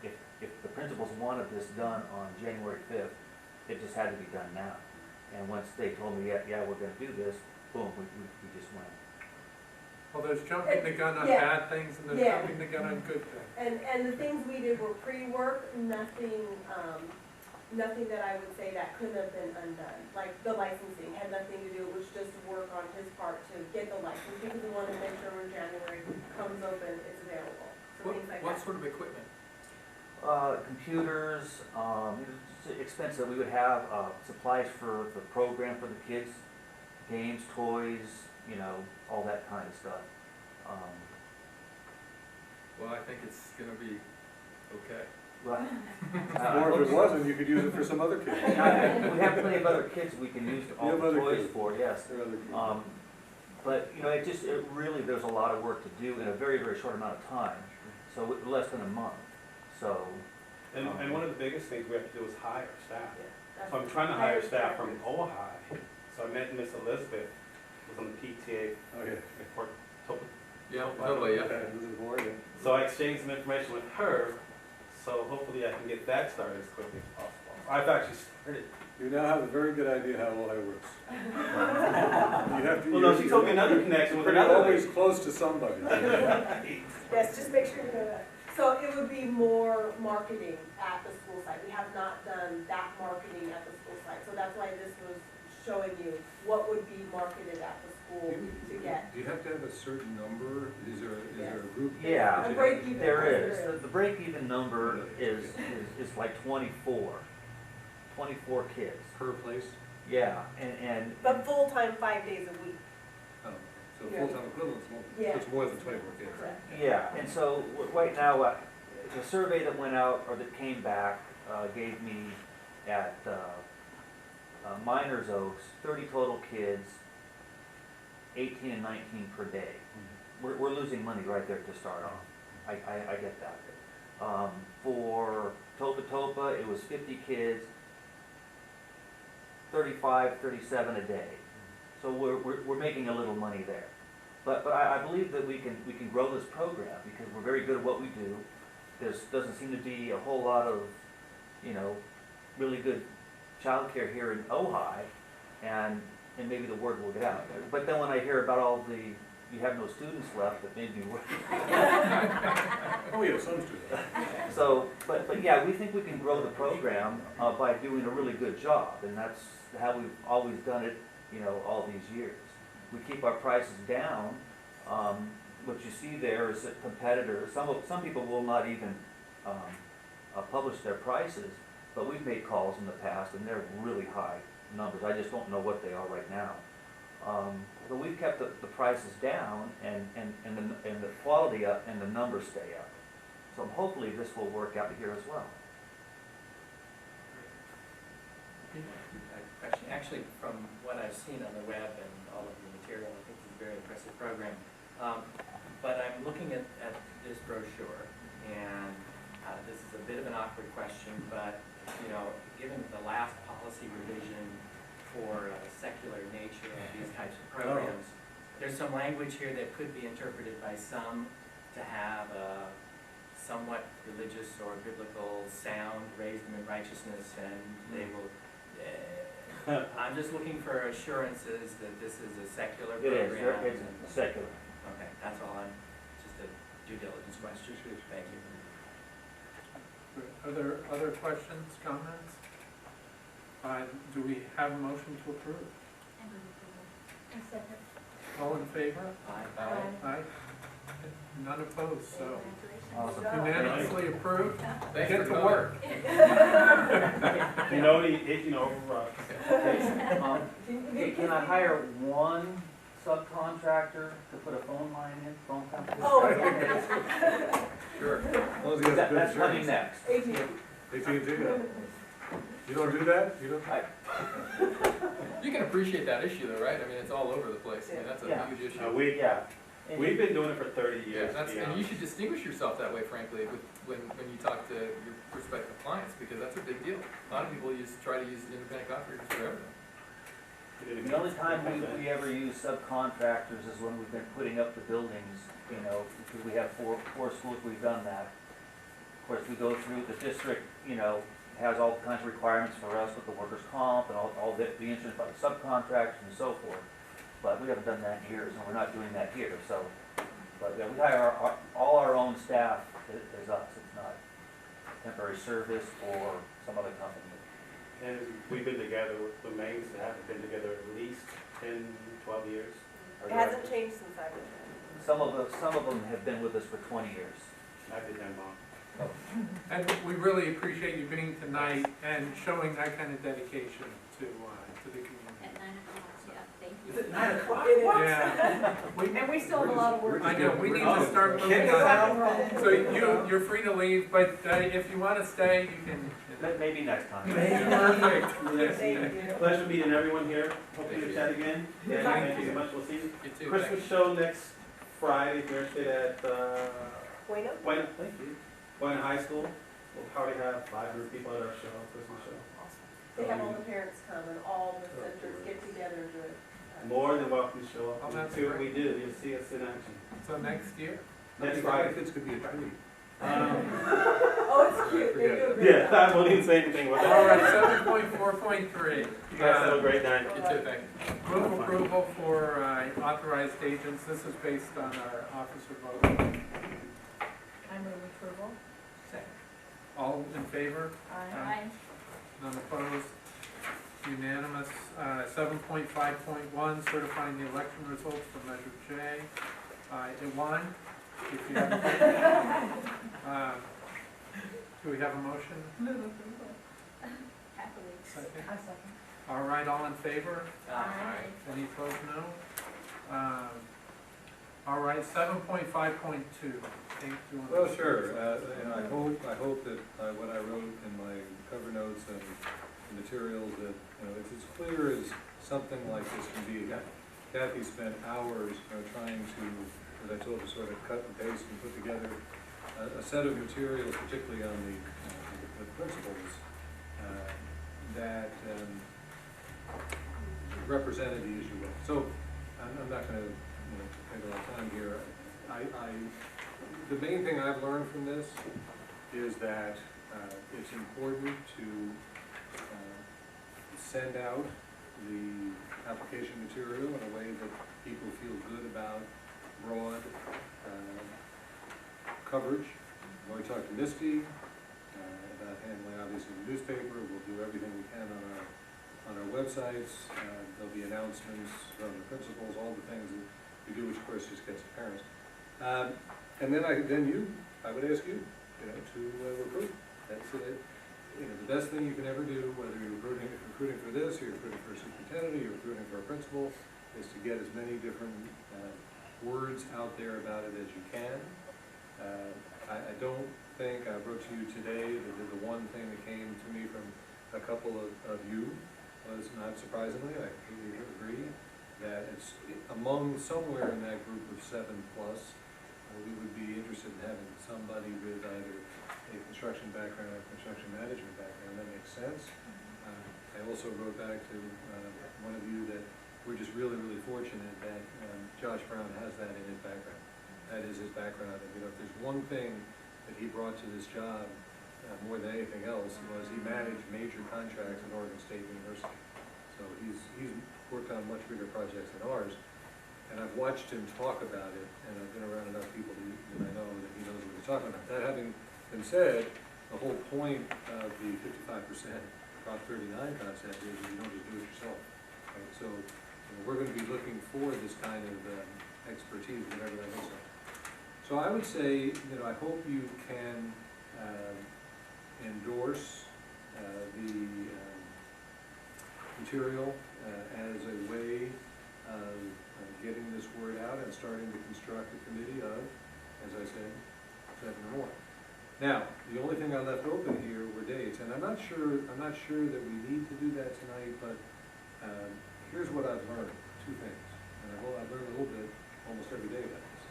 If the principals wanted this done on January 5th, it just had to be done now. And once they told me, yeah, we're gonna do this, boom, we just went. Well, there's jumping the gun on Yeah. bad things, and there's Yeah. jumping the gun on good things. And the things we did were pre-work, nothing that I would say that couldn't have been undone. Like the licensing had nothing to do, it was just work on his part to get the license, because we wanted to make sure when January comes open, it's available. So things like What that. sort of equipment? Computers, it's expensive. We would have supplies for the program for the kids, games, toys, all that kind of stuff. Well, I think it's gonna be okay. Right. Or if it wasn't, you could use it for some other kids. We have plenty of other kids we can use all You have the other toys kids. for, yes. Or other kids. But, it really, there's a lot of work to do in a very, very short amount of time. So less than a month. So, And one of the biggest things we have to do is hire staff. That's- So I'm trying to hire staff from Ojai. So I met Miss Elizabeth, was on the PTA Okay. for Topa. Yeah, totally, yeah. Okay, this is boring. So I exchanged some information with her, so hopefully I can get that started as quickly as possible. I've actually started. You now have a very good idea how Ojai works. You have to. Well, no, she told me another connection with another You're always lady. close to somebody. Yes, just make sure you know that. So it would be more marketing at the school site. We have not done that marketing at the school site. So that's why this was showing you what would be marketed at the school to get. Do you have to have a certain number? Is there a group? yeah, A break even. there There is. is. The break-even number is like 24 kids. Per place? Yeah, and But full-time, 5 days a week. Oh, so Yeah. full-time equivalent's more, Yeah. it's more than 24 kids. Correct. yeah, and so right now, the survey that went out or that came back gave me at Miners Oaks 30 total kids, 18 and 19 per day. We're losing money right there to start off. I get that. For Topa, it was 50 kids, 35, 37 a day. So we're making a little money there. But I believe that we can grow this program because we're very good at what we do. There doesn't seem to be a whole lot of, really good childcare here in Ojai, and maybe the word will get out. But then when I hear about all the, you have no students left, it made me worry. Oh, we have some students. So, but yeah, we think we can grow the program by doing a really good job, and that's how we've always done it, all these years. We keep our prices down. What you see there is that competitors, some people will not even publish their prices, but we've made calls in the past, and they're really high numbers. I just don't know what they are right now. But we've kept the prices down, and the quality up, and the numbers stay up. So hopefully this will work out here as well. Question. Actually, from what I've seen on the web and all of the material, I think it's a very impressive program. But I'm looking at this brochure, and this is a bit of an awkward question, but given the last policy revision for secular nature of these types of programs, there's some language here that could be interpreted by some to have a somewhat religious or biblical sound, raise them in righteousness, and they will. I'm just looking for assurances that this is a secular program. It is, it's secular. Okay, that's all. Just a due diligence question. Thank you. Are there other questions, comments? Do we have a motion to approve? All in favor? Aye. Aye. None opposed, so Awesome. unanimously approved. Thanks Get for to coming. work. Can I hire one subcontractor to put a phone line in, phone company? Oh, Sure. As long as he has good That's coming insurance. next. AT&T. You don't do that? You don't? You can appreciate that issue though, right? I mean, it's all over the place. I mean, that's a Yeah. huge issue. We've been doing it for 30 Yeah, years, to that's, be and you honest. should distinguish yourself that way, frankly, when you talk to your prospective clients, because that's a big deal. A lot of people try to use independent contractors for everything. The only time we ever use subcontractors is when we've been putting up the buildings, because we have four schools, we've done that. Of course, we go through, the district, has all kinds of requirements for us with the workers' comp and all the insurance by the subcontractors and so forth. But we haven't done that in years, and we're not doing that here, so. But yeah, we hire all our own staff is us, it's not temporary service or some other company. And we've been together, the main staff have been together at least 10, 12 years. Our It hasn't directors. changed since I've been there. Some of them have been with us for 20 years. I've been there long. And we really appreciate you being tonight and showing that kind of dedication to the community. At 9 o'clock, yeah, thank you. Is it 9 o'clock? It is. Yeah. And we still have a lot of work to I do. know, we need to start moving on. So you're free to leave, but if you want to stay, you can. Maybe next time. Perfect. Thank you. Pleasure meeting everyone here. Hopefully we chat again. Yeah, Thank you so much. We'll see you. You too, Christmas thanks. show next Friday, Thursday at Bueno? Buena, thank you. Buena High School. We'll probably have 500 people at our show, Christmas show. They have all the parents come and all the centers get together and do it. More than welcome to show Oh, up that's and see what we great. do. You'll see us in action. So next year? Next Friday. Kids could be a treat. Oh, it's cute, they do a great Yeah, job. I won't even say anything about All that. right, 7.4.3. You guys have a great night. You too, thanks. Move approval for authorized agents. This is based on our officer vote. I move approval. All in favor? Aye. None opposed? Unanimous. 7.5.1, certifying the election results for Measure J. Iwan, if you have, do we have a motion? Move approval. Happily. Second? I second. All right, all in favor? Aye. Any opposed, no? All right, 7.5.2. Thank you. Well, sure, and I hope that what I wrote in my cover notes and the materials, that, it's as clear as something like this can be. Kathy spent hours, trying to, as I told you, sort of cut and paste and put together a set of materials, particularly on the principles, that represented the issue well. So, I'm not gonna, take a lot of time here. The main thing I've learned from this is that it's important to send out the application material in a way that people feel good about broad coverage. I've already talked to Misty about handling, obviously, the newspaper. We'll do everything we can on our websites. There'll be announcements from the principals, all the things that we do, which of course just gets to parents. And then I would ask you, to recruit. That's the best thing you can ever do, whether you're recruiting for this, or you're recruiting for a superintendent, or you're recruiting for a principal, is to get as many different words out there about it as you can. I don't think, I wrote to you today, that the one thing that came to me from a couple of you was, not surprisingly, I completely agree, that it's among somewhere in that group of 7+, we would be interested in having somebody with either a construction background or construction management background. That makes sense. I also wrote back to one of you that we're just really, really fortunate that Josh Brown has that in his background. That is his background. And, if there's one thing that he brought to this job more than anything else, was he managed major contracts at Oregon State University. So he's worked on much bigger projects than ours. And I've watched him talk about it, and I've been around enough people that I know that he knows what he's talking about. That having been said, the whole point of the 55% Prop 39 concept is that you don't just do it yourself. Right? So we're going to be looking for this kind of expertise, whatever that looks like. So I would say, I hope you can endorse the material as a way of getting this word out and starting to construct a committee of, as I said, 7 or more. Now, the only thing I left open here were dates, and I'm not sure that we need to do that tonight, but here's what I've learned, 2 things. And I've learned a little bit almost every day about this.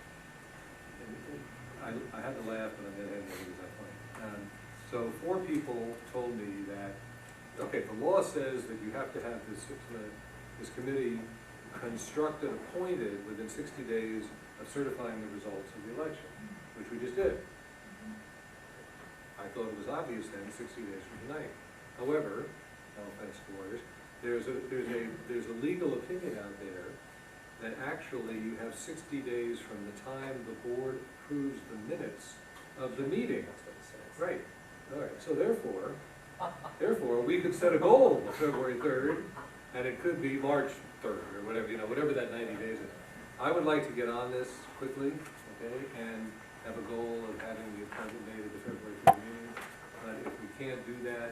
And I had to laugh, but I'm going to have to that point. So 4 people told me that, okay, the law says that you have to have this committee constructed, appointed within 60 days of certifying the results of the election, which we just did. I thought it was obvious then, 60 days from tonight. However, no offense to lawyers, there's a legal opinion out there that actually you have 60 days from the time the board approves the minutes of the meeting. That's what it says. Right. All right. So therefore, we could set a goal of February 3rd, and it could be March 3rd, or whatever that 90 days is. I would like to get on this quickly, okay, and have a goal of having the appointment made at the February 3rd meeting. But if we can't do that,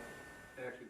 actually,